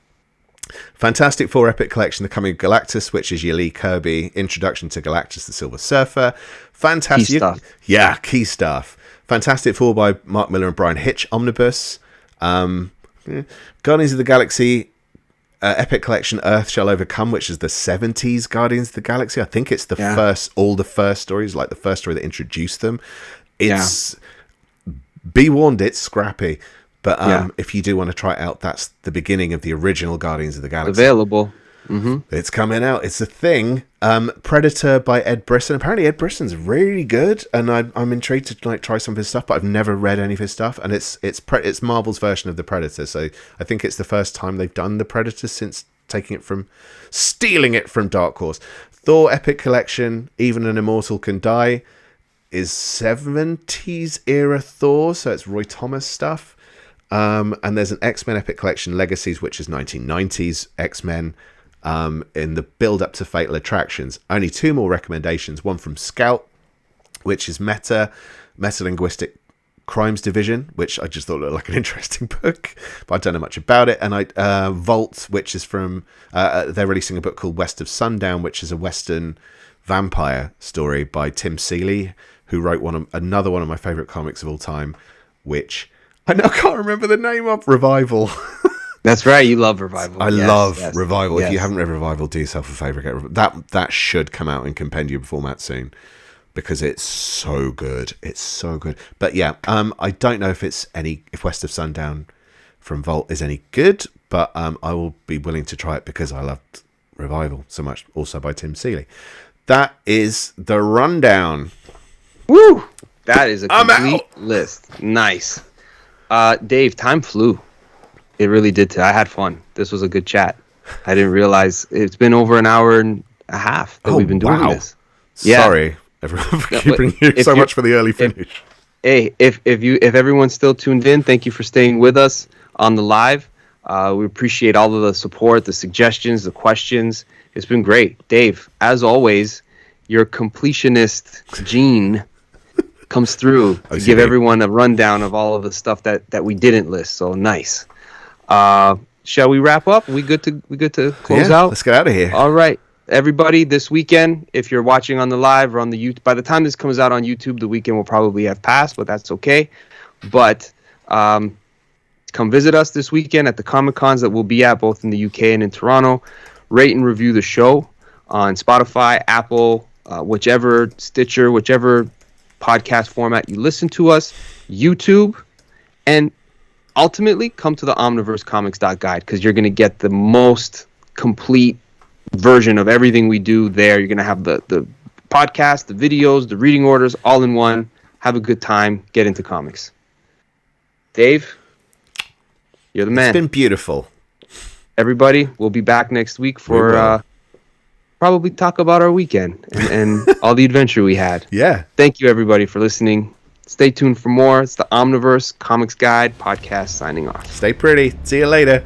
Fantastic Four Epic Collection, The Coming of Galactus, which is your Lee Kirby Introduction to Galactus the Silver Surfer. Fantastic key stuff. Yeah, key stuff. Fantastic Four by Mark Miller and Brian Hitch Omnibus. Guardians of the Galaxy Epic Collection Earth Shall Overcome, which is the 70s Guardians of the Galaxy. I think it's the first stories, like the first story that introduced them. It's be warned, it's scrappy. But if you do want to try it out, that's the beginning of the original Guardians of the Galaxy. Available. Mm-hmm. It's coming out. It's a thing. Predator by Ed Brisson. Apparently Ed Brisson's really good, and I'm intrigued to try some of his stuff, but I've never read any of his stuff, and it's Marvel's version of the Predator, so I think it's the first time they've done the Predator since stealing it from Dark Horse. Thor Epic Collection, Even an Immortal Can Die, is 70s era Thor, so it's Roy Thomas stuff. And there's an X-Men Epic Collection Legacies, which is 1990s X-Men, in the build-up to Fatal Attractions. Only 2 more recommendations. One from Scout, which is Metalinguistic Crimes Division, which I just thought looked like an interesting book, but I don't know much about it. And Vault, which is from... they're releasing a book called West of Sundown, which is a Western vampire story by Tim Seeley, who wrote another one of my favourite comics of all time, which... I now can't remember the name of Revival. That's right. You love Revival. I love Revival. Yes. If you haven't read Revival, do yourself a favour. Get that should come out in compendium format soon, because it's so good. It's so good. But yeah, I don't know if West of Sundown from Vault is any good, but I will be willing to try it because I loved Revival so much. Also by Tim Seeley. That is the rundown. Woo! That is a complete list. Nice. Dave, time flew. It really did. I had fun. This was a good chat. I didn't realize it's been over an hour and a half that we've been doing this. Yeah. Sorry, everyone, for keeping you so much for the early finish. If everyone's still tuned in, thank you for staying with us on the live. We appreciate all of the support, the suggestions, the questions. It's been great. Dave, as always, your completionist gene comes through to give everyone a rundown of all of the stuff that we didn't list. So nice. Shall we wrap up? We good to close out? Let's get out of here. All right, everybody. This weekend, if you're watching on the live or on the YouTube, by the time this comes out on YouTube, the weekend will probably have passed, but that's okay. But come visit us this weekend at the Comic Cons that we'll be at, both in the UK and in Toronto. Rate and review the show on Spotify, Apple, whichever Stitcher, whichever podcast format you listen to us, YouTube, and ultimately come to the omniversecomics.guide, because you're going to get the most complete version of everything we do there. You're going to have the podcast, the videos, the reading orders, all in one. Have a good time. Get into comics. Dave, you're the man. It's been beautiful. Everybody, we'll be back next week for probably talk about our weekend and all the adventure we had. Yeah. Thank you, everybody, for listening. Stay tuned for more. It's the Omniverse Comics Guide podcast signing off. Stay pretty. See you later.